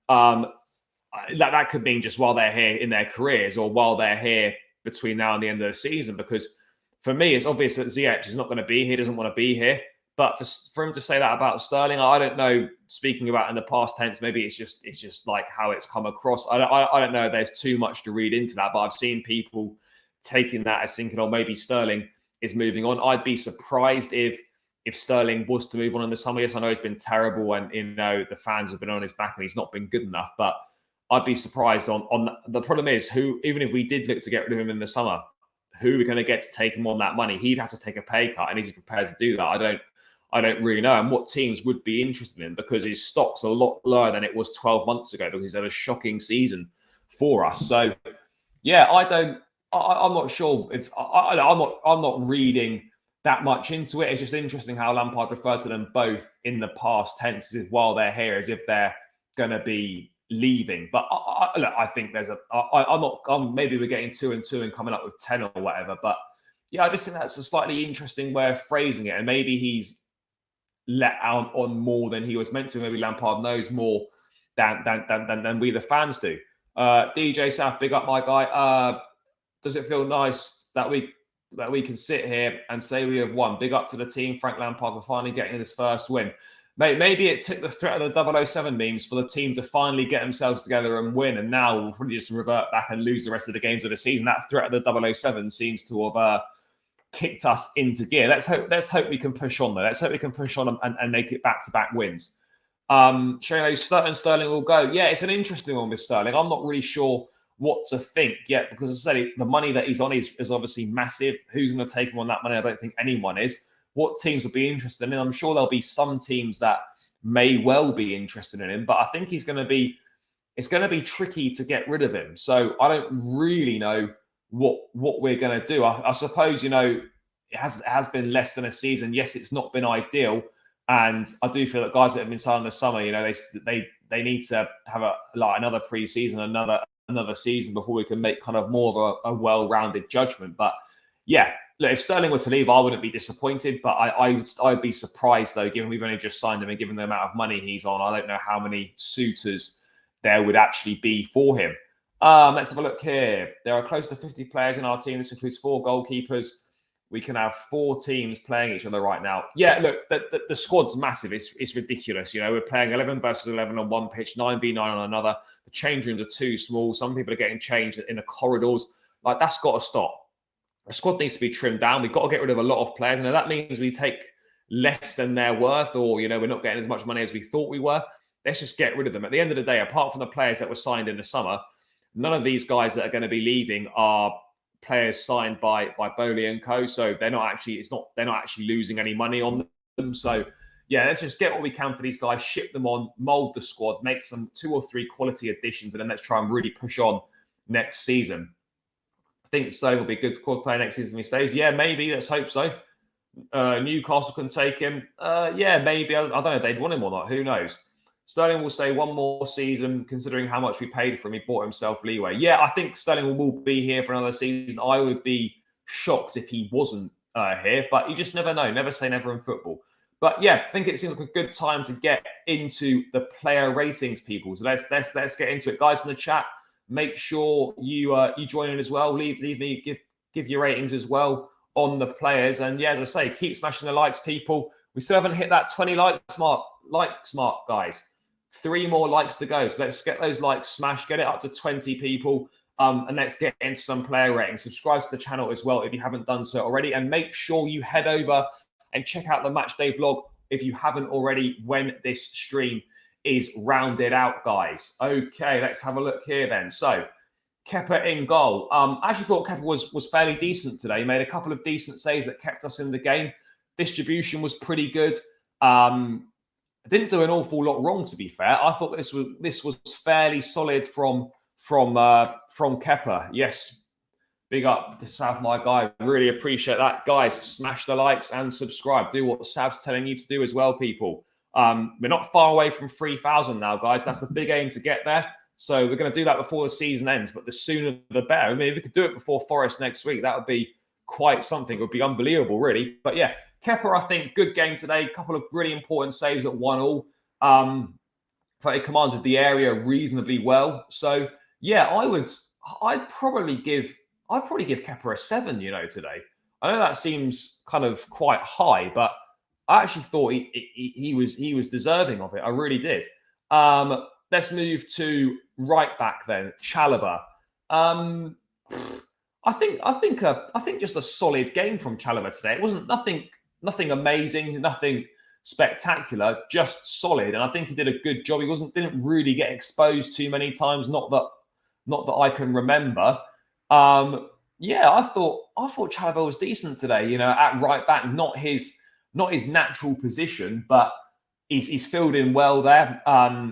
that could mean just while they're here in their careers, or while they're here between now and the end of the season. Because for me, it's obvious that Ziyech is not going to be here, doesn't want to be here. But for him to say that about Sterling, I don't know. Speaking about in the past tense, maybe it's just like how it's come across. I don't know if there's too much to read into that, but I've seen people taking that as thinking, oh, maybe Sterling is moving on. I'd be surprised if Sterling was to move on in the summer. Yes, I know he's been terrible, and the fans have been on his back and he's not been good enough. But I'd be surprised on the problem is who, even if we did look to get rid of him in the summer, who we're going to get to take him on that money. He'd have to take a pay cut, and he's prepared to do that. I don't really know. And what teams would be interested in, because his stock's a lot lower than it was 12 months ago, because he's had a shocking season for us. So yeah, I'm not sure if I'm not reading that much into it. It's just interesting how Lampard referred to them both in the past tense, as if while they're here, as if they're going to be leaving. But look, I think there's maybe we're getting 2 and 2 and coming up with 10 or whatever. But yeah, I just think that's a slightly interesting way of phrasing it. And maybe he's let out on more than he was meant to. Maybe Lampard knows more than we the fans do. DJ South, big up my guy. Does it feel nice that we can sit here and say we have won? Big up to the team, Frank Lampard, for finally getting his first win. Maybe it took the threat of the 007 memes for the team to finally get themselves together and win, and now we'll probably just revert back and lose the rest of the games of the season. That threat of the 007 seems to have kicked us into gear. Let's hope we can push on, though. Let's hope we can push on and make it back-to-back wins. Shane, Sterling will go. Yeah, it's an interesting one with Sterling. I'm not really sure what to think yet, because as I said, the money that he's on is obviously massive. Who's going to take him on that money? I don't think anyone is. What teams will be interested in him? I'm sure there'll be some teams that may well be interested in him, but I think it's going to be tricky to get rid of him. So I don't really know what we're going to do. I suppose, it has been less than a season. Yes, it's not been ideal. And I do feel that guys that have been signed in the summer, they need to have another pre-season, another season before we can make kind of more of a well-rounded judgment. But yeah, look, if Sterling were to leave, I wouldn't be disappointed, but I'd be surprised, though, given we've only just signed him and given the amount of money he's on. I don't know how many suitors there would actually be for him. Let's have a look here. There are close to 50 players in our team. This includes 4 goalkeepers. We can have 4 teams playing each other right now. Yeah, look, the squad's massive. It's ridiculous. We're playing 11 versus 11 on one pitch, 9v9 on another. The change rooms are too small. Some people are getting changed in the corridors. That's got to stop. The squad needs to be trimmed down. We've got to get rid of a lot of players. And if that means we take less than they're worth, or, we're not getting as much money as we thought we were, let's just get rid of them. At the end of the day, apart from the players that were signed in the summer, none of these guys that are going to be leaving are players signed by Bowley and Co. So they're not actually losing any money on them. So yeah, let's just get what we can for these guys, ship them on, mold the squad, make some 2 or 3 quality additions, and then let's try and really push on next season. I think Sterling will be a good squad player next season if he stays. Yeah, maybe. Let's hope so. Newcastle can take him. Yeah, maybe. I don't know if they'd want him or not. Who knows? Sterling will stay one more season, considering how much we paid for him. He bought himself leeway. Yeah, I think Sterling will be here for another season. I would be shocked if he wasn't here, but you just never know. Never say never in football. But yeah, I think it seems like a good time to get into the player ratings, people. So let's get into it, guys. In the chat, make sure you join in as well. Leave me give your ratings as well on the players. And yeah, as I say, keep smashing the likes, people. We still haven't hit that 20 likes mark, guys. 3 more likes to go. So let's get those likes smashed, get it up to 20 people. And let's get into some player ratings. Subscribe to the channel as well if you haven't done so already. And make sure you head over and check out the match day vlog if you haven't already when this stream is rounded out, guys. Okay, let's have a look here then. So Kepa in goal. I actually thought Kepa was fairly decent today. He made a couple of decent saves that kept us in the game. Distribution was pretty good. Didn't do an awful lot wrong, to be fair. I thought this was fairly solid from Kepa. Yes, big up to Sav, my guy. Really appreciate that, guys. Smash the likes and subscribe. Do what Sav's telling you to do as well, people. We're not far away from 3,000 now, guys. That's the big aim to get there. So we're going to do that before the season ends. But the sooner the better. I mean, if we could do it before Forest next week, that would be quite something. It would be unbelievable, really. But yeah. Kepa, I think, good game today. A couple of really important saves at 1-1. But he commanded the area reasonably well. So yeah, I'd probably give Kepa a 7, today. I know that seems kind of quite high, but I actually thought he was deserving of it. I really did. Let's move to right back then, Chalobah. I think just a solid game from Chalobah today. It wasn't nothing amazing, nothing spectacular, just solid. And I think he did a good job. He didn't really get exposed too many times, not that I can remember. Yeah, I thought Chalobah was decent today. You know, at right back, not his natural position, but he's filled in well there.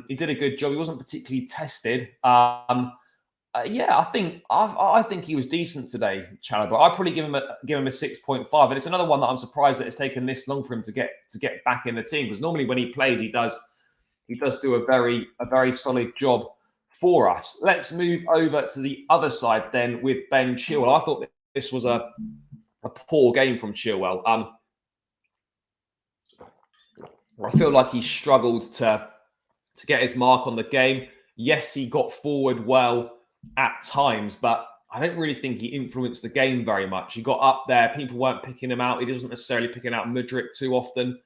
He did a good job. He wasn't particularly tested. Yeah, I think he was decent today, Chalobah. I'd probably give him a 6.5, and it's another one that I'm surprised that it's taken this long for him to get back in the team, because normally when he plays, he does do a very solid job for us. Let's move over to the other side then with Ben Chilwell. I thought that this was a poor game from Chilwell. I feel like he struggled to get his mark on the game. Yes, he got forward well at times, but I don't really think he influenced the game very much. He got up there, people weren't picking him out. He wasn't necessarily picking out Mudryk too often.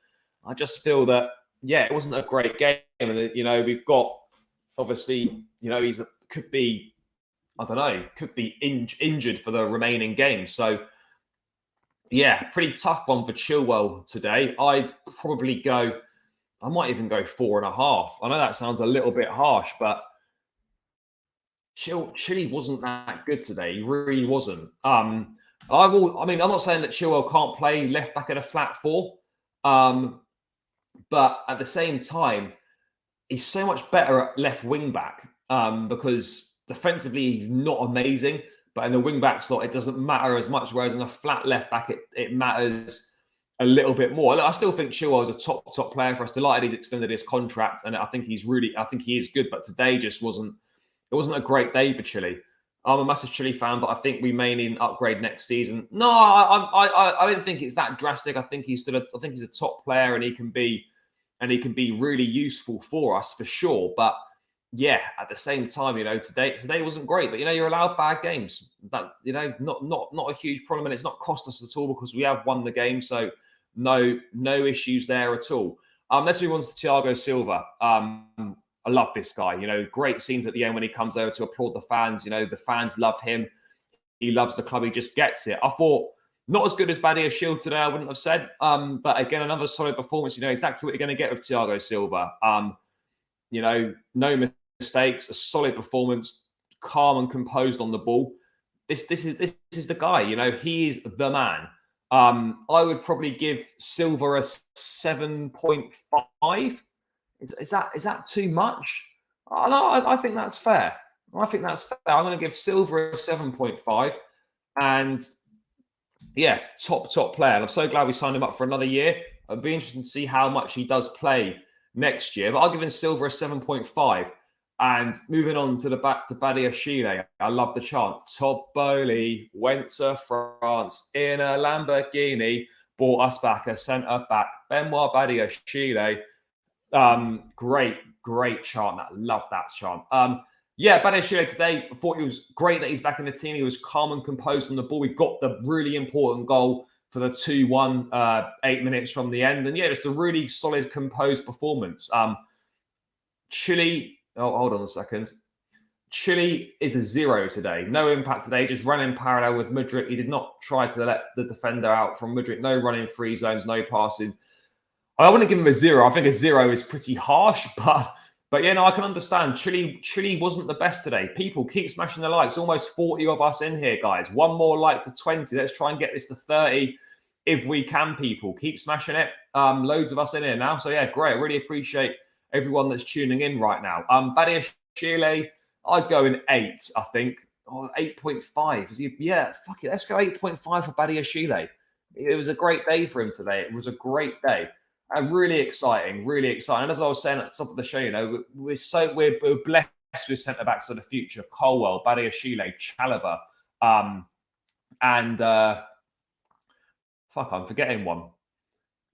I just feel that, yeah, it wasn't a great game. And, you know, we've got, obviously, you know, could be injured for the remaining games. So, yeah, pretty tough one for Chilwell today. I might even go 4.5. I know that sounds a little bit harsh, but Chile wasn't that good today. He really wasn't. I'm not saying that Chilwell can't play left back at a flat four, but at the same time, he's so much better at left wing back because defensively he's not amazing, but in the wing back slot it doesn't matter as much. Whereas in a flat left back, it matters a little bit more. I still think Chilwell is a top player for us. Delighted he's extended his contract, and I think he is good. But today just wasn't. It wasn't a great day for Chile. I'm a massive Chile fan, but I think we may need an upgrade next season. No, I don't think it's that drastic. I think he's a top player, and he can be really useful for us for sure. But yeah, at the same time, you know, today wasn't great. But you know, you're allowed bad games. That, you know, not a huge problem, and it's not cost us at all because we have won the game. So no issues there at all. Let's move on to Thiago Silva. I love this guy. You know, great scenes at the end when he comes over to applaud the fans. You know, the fans love him. He loves the club. He just gets it. I thought not as good as Badia Shield today, I wouldn't have said. But again, another solid performance. You know exactly what you're going to get with Thiago Silva. You know, no mistakes, a solid performance, calm and composed on the ball. This is the guy. You know, he is the man. I would probably give Silva a 7.5. Is that too much? I think that's fair. I'm going to give Silva a 7.5, and yeah, top player. And I'm so glad we signed him up for another year. It'll be interesting to see how much he does play next year. But I'll give him Silva a 7.5. And moving on to Badia Chile, I love the chant. Todd Bowley went to France in a Lamborghini, brought us back a centre back. Benoit Badia Chile. Great chant. I love that chant. Yeah, Badia Chile today, I thought it was great that he's back in the team. He was calm and composed on the ball. We got the really important goal for the 2-1, 8 minutes from the end. And yeah, just a really solid, composed performance. Chile, hold on a second. Chile is a 0 today. No impact today, just running parallel with Mudryk. He did not try to let the defender out from Mudryk. No running free zones, no passing. I wouldn't give him a 0. I think a 0 is pretty harsh, but yeah, no, I can understand. Chile wasn't the best today. People keep smashing the likes. Almost 40 of us in here, guys. One more like to 20. Let's try and get this to 30 if we can, people. Keep smashing it. Loads of us in here now. So yeah, great. Really appreciate everyone that's tuning in right now. Badia Chile, I'd go in 8, I think. Or 8.5. Yeah, fuck it. Let's go 8.5 for Badia Chile. It was a great day for him today. It was a great day. Really exciting. And as I was saying at the top of the show, you know, we're blessed with centre backs of the future: Colwell, Badia Chile, Chalobah, and I'm forgetting one.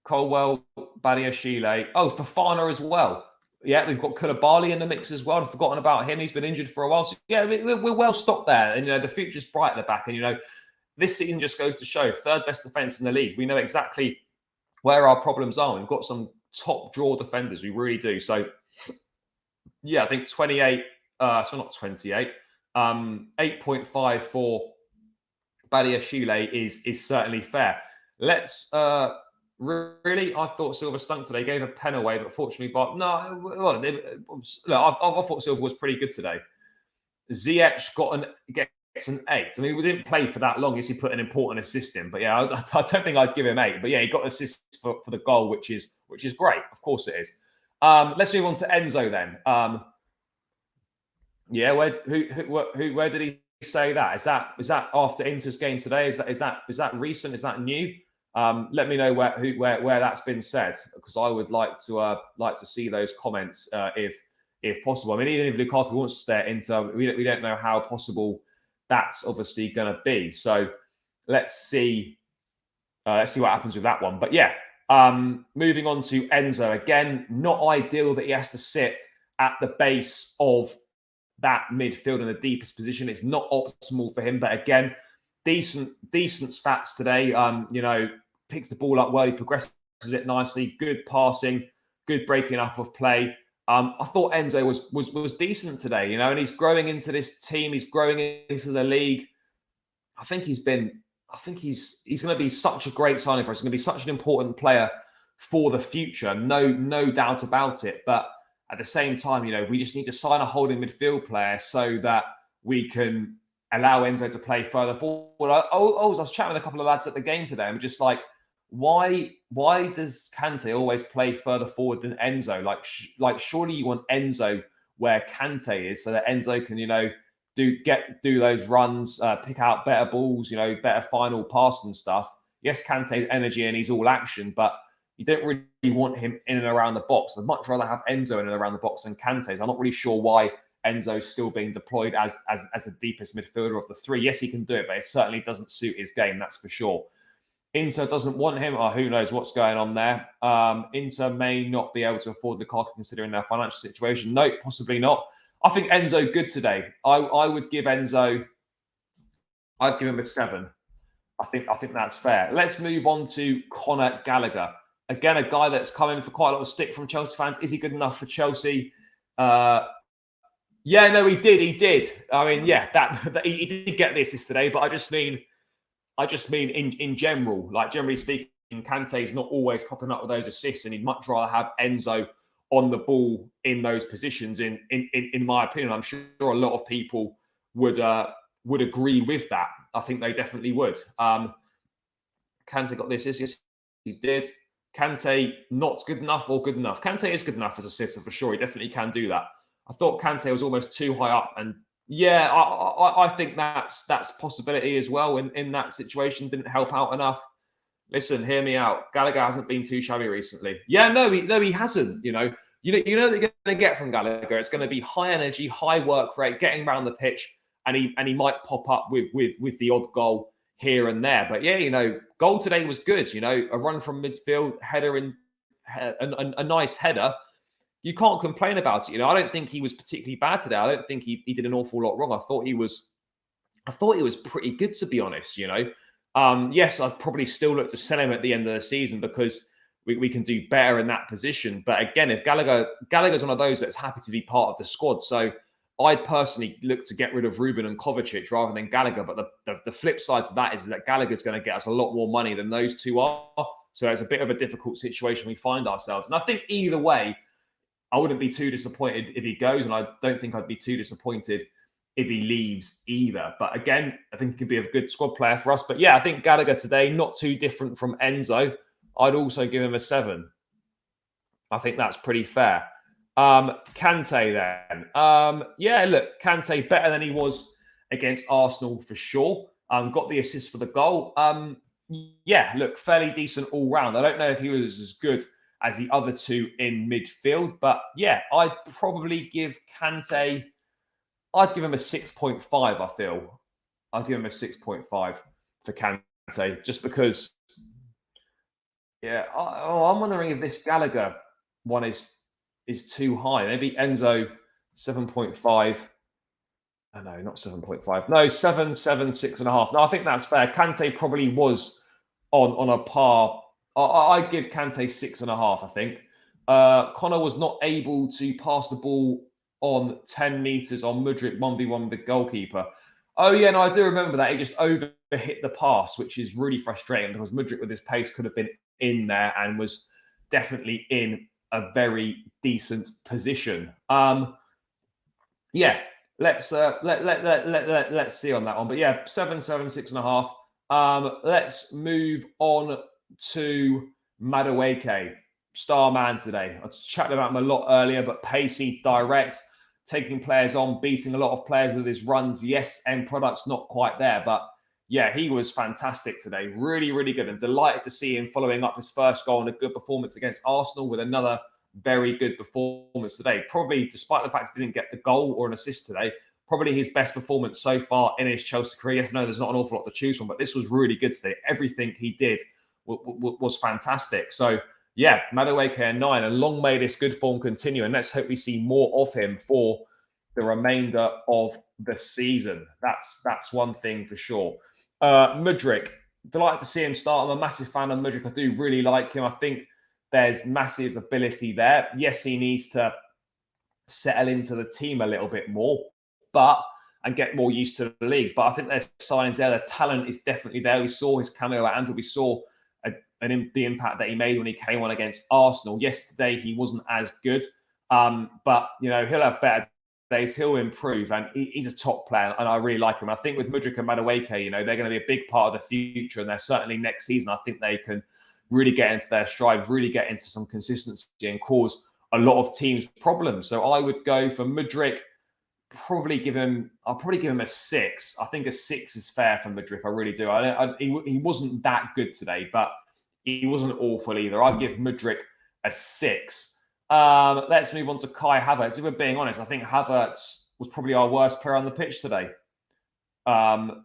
Colwell, Badia Chile. Oh, Fofana as well. Yeah, we've got Koulibaly in the mix as well. I've forgotten about him. He's been injured for a while. So yeah, we're well stocked there, and you know the future's bright at the back. And you know, this season just goes to show: third best defence in the league. We know exactly where our problems are. We've got some top draw defenders. We really do. So, yeah, I think 28, so not 28, 8.5 for Badia Chile is certainly fair. Let's Really? I thought Silva stunk today. Gave a pen away, but fortunately, but no. Well, look, I thought Silva was pretty good today. Ziyech gets an 8. I mean, he didn't play for that long. Yes, he put an important assist in, but yeah, I don't think I'd give him 8. But yeah, he got an assist for the goal, which is great. Of course, it is. Let's move on to Enzo then. Yeah, where did he say that? Is that after Inter's game today? Is that recent? Is that new? Let me know where that's been said, because I would like to see those comments if possible. I mean, even if Lukaku wants to stay at Inter, we don't know how possible that's obviously going to be. So let's see what happens with that one. But yeah, moving on to Enzo again. Not ideal that he has to sit at the base of that midfield in the deepest position. It's not optimal for him, but again, decent stats today. Picks the ball up well, he progresses it nicely, good passing, good breaking up of play. I thought Enzo was decent today, and he's growing into this team, he's growing into the league. I think he's going to be such a great signing for us. He's going to be such an important player for the future, no doubt about it. But at the same time, we just need to sign a holding midfield player so that we can allow Enzo to play further forward. I was chatting with a couple of lads at the game today. I'm just like, why does Kante always play further forward than Enzo? Like surely you want Enzo where Kante is, so that Enzo can do those runs, pick out better balls, better final pass and stuff. Yes, Kante's energy and he's all action, but you don't really want him in and around the box. I'd much rather have Enzo in and around the box than Kante. So I'm not really sure why Enzo's still being deployed as the deepest midfielder of the three. Yes, he can do it, but it certainly doesn't suit his game, that's for sure. Inter doesn't want him, or who knows what's going on there. Inter may not be able to afford Lukaku considering their financial situation. No, possibly not. I think Enzo good today. I would give Enzo, I'd give him a 7. I think that's fair. Let's move on to Conor Gallagher. Again, a guy that's come in for quite a lot of stick from Chelsea fans. Is he good enough for Chelsea? Yeah, no, he did. I mean, yeah, that he did get the assist today, but I just mean in general, like generally speaking, Kante's not always popping up with those assists, and he'd much rather have Enzo on the ball in those positions. In my opinion, I'm sure a lot of people would agree with that. I think they definitely would. Kante got the assist. Yes, he did. Kante not good enough or good enough? Kante is good enough as a sitter for sure. He definitely can do that. I thought Kante was almost too high up, and yeah, I think that's possibility as well. In that situation, didn't help out enough. Listen, hear me out. Gallagher hasn't been too shabby recently. Yeah, no, he hasn't. You know what you're going to get from Gallagher. It's going to be high energy, high work rate, getting around the pitch, and he might pop up with the odd goal here and there. But yeah, goal today was good. A run from midfield, header in a nice header. You can't complain about it. I don't think he was particularly bad today. I don't think he did an awful lot wrong. I thought he was pretty good, to be honest. Yes, I'd probably still look to sell him at the end of the season because we can do better in that position. But again, if Gallagher's one of those that's happy to be part of the squad. So I'd personally look to get rid of Ruben and Kovacic rather than Gallagher. But the flip side to that is that Gallagher's going to get us a lot more money than those two are. So it's a bit of a difficult situation we find ourselves. And I think either way, I wouldn't be too disappointed if he goes, and I don't think I'd be too disappointed if he leaves either. But again, I think he could be a good squad player for us. But yeah, I think Gallagher today, not too different from Enzo. I'd also give him a 7. I think that's pretty fair. Kante then. Yeah, look, Kante better than he was against Arsenal for sure. Got the assist for the goal. Yeah, look, fairly decent all round. I don't know if he was as good as the other two in midfield. But yeah, I'd probably give Kante, I'd give him a 6.5, I feel. I'd give him a 6.5 for Kante, just because, yeah, I'm wondering if this Gallagher one is too high. Maybe Enzo 7.5. Oh, no, not 7.5. No, 7, 6.5. No, I think that's fair. Kante probably was on a par. I'd give Kante 6.5, I think. Conor was not able to pass the ball on 10 metres on Mudryk 1v1 with the goalkeeper. Oh, yeah, no, I do remember that. He just overshot hit the pass, which is really frustrating because Mudryk with his pace could have been in there and was definitely in a very decent position. Yeah, let's let's see on that one. But yeah, 7-7, 6.5. Let's move on to Madueke, star man today. I chatted about him a lot earlier, but pacey, direct, taking players on, beating a lot of players with his runs. Yes, end product's not quite there, but yeah, he was fantastic today. Really, really good. And delighted to see him following up his first goal and a good performance against Arsenal with another very good performance today. Probably, despite the fact he didn't get the goal or an assist today, probably his best performance so far in his Chelsea career. Yes, no, there's not an awful lot to choose from, but this was really good today. Everything he did was fantastic. So, yeah, Madueke at 9, and long may this good form continue. And let's hope we see more of him for the remainder of the season. That's one thing for sure. Mudryk, delighted to see him start. I'm a massive fan of Mudryk. I do really like him. I think there's massive ability there. Yes, he needs to settle into the team a little bit more, and get more used to the league. But I think there's signs there. The talent is definitely there. We saw his cameo at Anfield. We saw the impact that he made when he came on against Arsenal. Yesterday, he wasn't as good, but he'll have better days. He'll improve, and he's a top player, and I really like him. I think with Mudryk and Madueke, they're going to be a big part of the future, and they're certainly next season. I think they can really get into their stride, really get into some consistency and cause a lot of teams problems. So I would go for Mudryk, I'll probably give him a 6. I think a 6 is fair for Mudryk. I really do. He wasn't that good today, but he wasn't awful either. I'd give Mudryk a 6. Let's move on to Kai Havertz. If we're being honest, I think Havertz was probably our worst player on the pitch today. What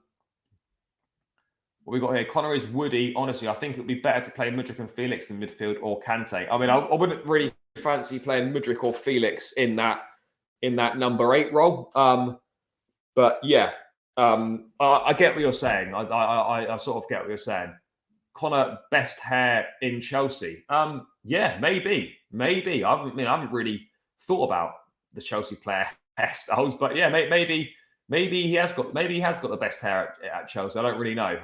we got here, Connor is Woody. Honestly, I think it would be better to play Mudryk and Felix in midfield or Kante. I mean, I wouldn't really fancy playing Mudryk or Felix in that number 8 role. But yeah, I get what you're saying. I sort of get what you're saying. Connor, best hair in Chelsea. Yeah, maybe. I haven't really thought about the Chelsea player hairstyles, but yeah, maybe he has got the best hair at Chelsea. I don't really know.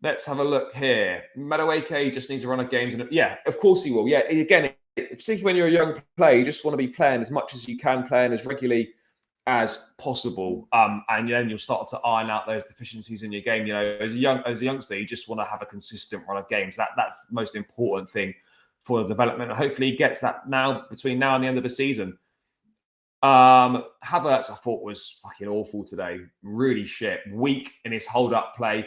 Let's have a look here. Madueke just needs to run a games, and yeah, of course he will. Yeah, again, particularly when you're a young player, you just want to be playing as much as you can, playing as regularly as possible, and then you'll start to iron out those deficiencies in your game. As a youngster, you just want to have a consistent run of games. That's the most important thing for the development. And hopefully, he gets that now between now and the end of the season. Havertz, I thought, was fucking awful today. Really shit. Weak in his hold-up play.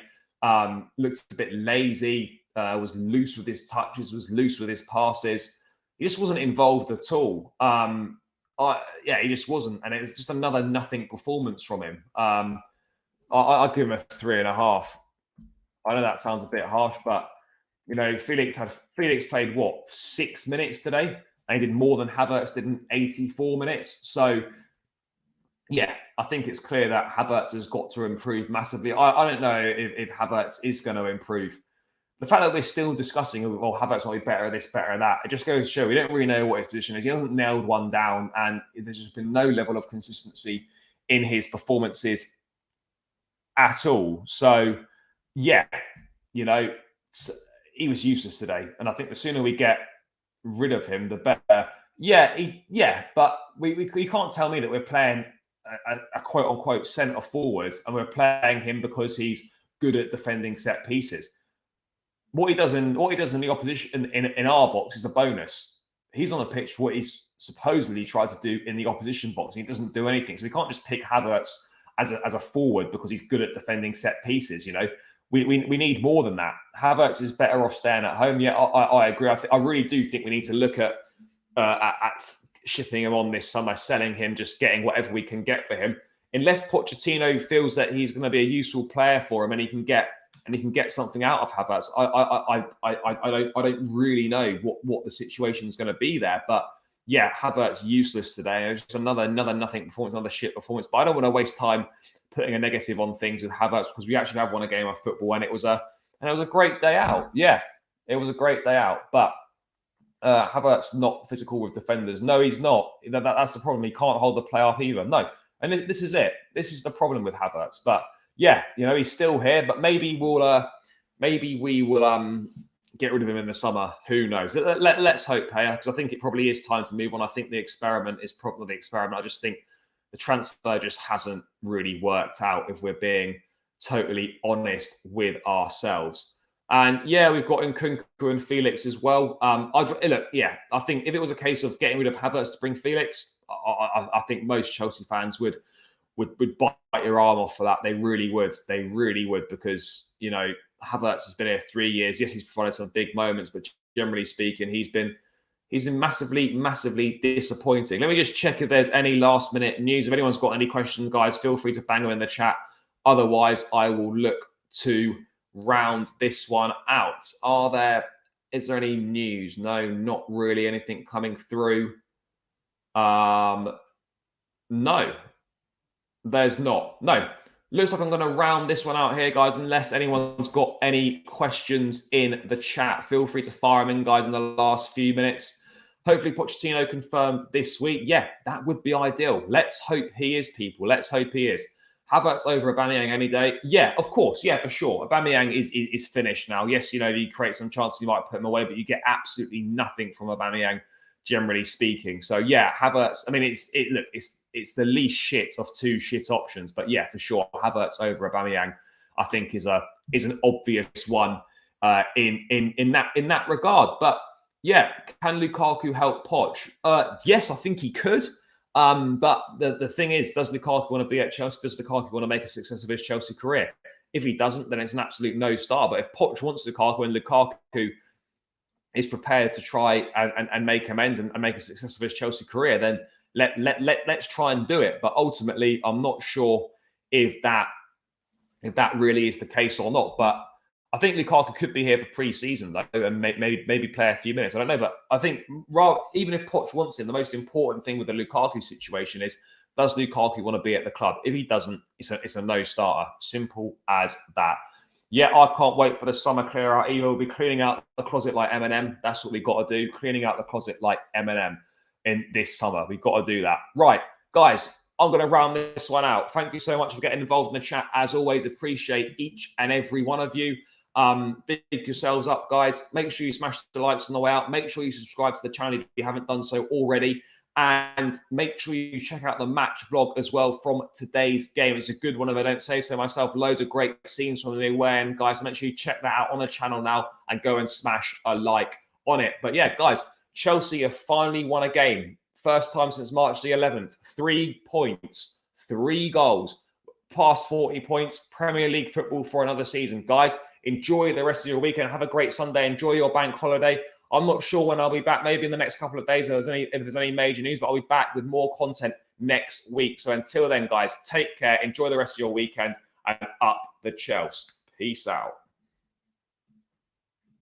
Looked a bit lazy. Was loose with his touches. Was loose with his passes. He just wasn't involved at all. He just wasn't, and it's just another nothing performance from him. I'd give him a 3.5. I know that sounds a bit harsh, but Felix played 6 minutes today, and he did more than Havertz did in 84 minutes. So yeah, I think it's clear that Havertz has got to improve massively. I don't know if Havertz is going to improve. The fact that we're still discussing, Havertz might be better at this, better at that, it just goes to show we don't really know what his position is. He hasn't nailed one down, and there's just been no level of consistency in his performances at all. So, yeah, he was useless today, and I think the sooner we get rid of him, the better. But we can't tell me that we're playing a quote unquote centre forward and we're playing him because he's good at defending set pieces. What he does in the opposition in our box is a bonus. He's on the pitch for what he's supposedly tried to do in the opposition box. He doesn't do anything. So we can't just pick Havertz as a forward because he's good at defending set pieces. We need more than that. Havertz is better off staying at home. Yeah, I agree. I really do think we need to look at shipping him on this summer, selling him, just getting whatever we can get for him. Unless Pochettino feels that he's going to be a useful player for him and he can get something out of Havertz. I don't really know what the situation is going to be there. But yeah, Havertz useless today. It's just another nothing performance, another shit performance. But I don't want to waste time putting a negative on things with Havertz because we actually have won a game of football and it was a great day out. Yeah, it was a great day out. But Havertz not physical with defenders. No, he's not. That's the problem. He can't hold the play up either. No. And this is it. This is the problem with Havertz. But yeah, he's still here, but maybe we will get rid of him in the summer. Who knows? Let's hope, hey, because I think it probably is time to move on. I think the experiment is probably the experiment. I just think the transfer just hasn't really worked out, if we're being totally honest with ourselves. And yeah, we've got Nkunku and Felix as well. I think if it was a case of getting rid of Havertz to bring Felix, I think most Chelsea fans would bite your arm off for that. They really would. They really would, because Havertz has been here 3 years. Yes, he's provided some big moments, but generally speaking, he's been massively, massively disappointing. Let me just check if there's any last minute news. If anyone's got any questions, guys, feel free to bang them in the chat. Otherwise, I will look to round this one out. Is there any news? No, not really anything coming through. No, there's not. No. Looks like I'm going to round this one out here, guys, unless anyone's got any questions in the chat. Feel free to fire them in, guys, in the last few minutes. Hopefully, Pochettino confirmed this week. Yeah, that would be ideal. Let's hope he is, people. Let's hope he is. Havertz over Aubameyang any day? Yeah, of course. Yeah, for sure. Aubameyang is finished now. Yes, you create some chances, you might put him away, but you get absolutely nothing from Aubameyang, generally speaking. So yeah, Havertz. I mean, it's the least shit of two shit options, but yeah, for sure, Havertz over Aubameyang, I think is an obvious one in that regard. But yeah, can Lukaku help Poch? Yes, I think he could. But the thing is, does Lukaku want to be at Chelsea? Does Lukaku want to make a success of his Chelsea career? If he doesn't, then it's an absolute no-star. But if Poch wants Lukaku and Lukaku is prepared to try and make amends and make a success of his Chelsea career, then let's try and do it. But ultimately, I'm not sure if that really is the case or not. But I think Lukaku could be here for pre-season, though, and maybe play a few minutes. I don't know, but I think even if Poch wants him, the most important thing with the Lukaku situation is, does Lukaku want to be at the club? If he doesn't, it's a no-starter. Simple as that. Yeah, I can't wait for the summer clear out. We'll be cleaning out the closet like Eminem. That's what we've got to do. Cleaning out the closet like Eminem in this summer. We've got to do that. Right, guys, I'm going to round this one out. Thank you so much for getting involved in the chat. As always, appreciate each and every one of you. Big yourselves up, guys. Make sure you smash the likes on the way out. Make sure you subscribe to the channel if you haven't done so already. And make sure you check out the match vlog as well from today's game. It's a good one if I don't say so myself. Loads of great scenes from the away end, guys. So make sure you check that out on the channel now and go and smash a like on it. But yeah, guys, Chelsea have finally won a game. First time since March the 11th. 3 points, 3 goals, past 40 points. Premier League football for another season. Guys, enjoy the rest of your weekend. Have a great Sunday. Enjoy your bank holiday. I'm not sure when I'll be back. Maybe in the next couple of days if there's any major news, but I'll be back with more content next week. So until then, guys, take care. Enjoy the rest of your weekend and up the Chelsea. Peace out.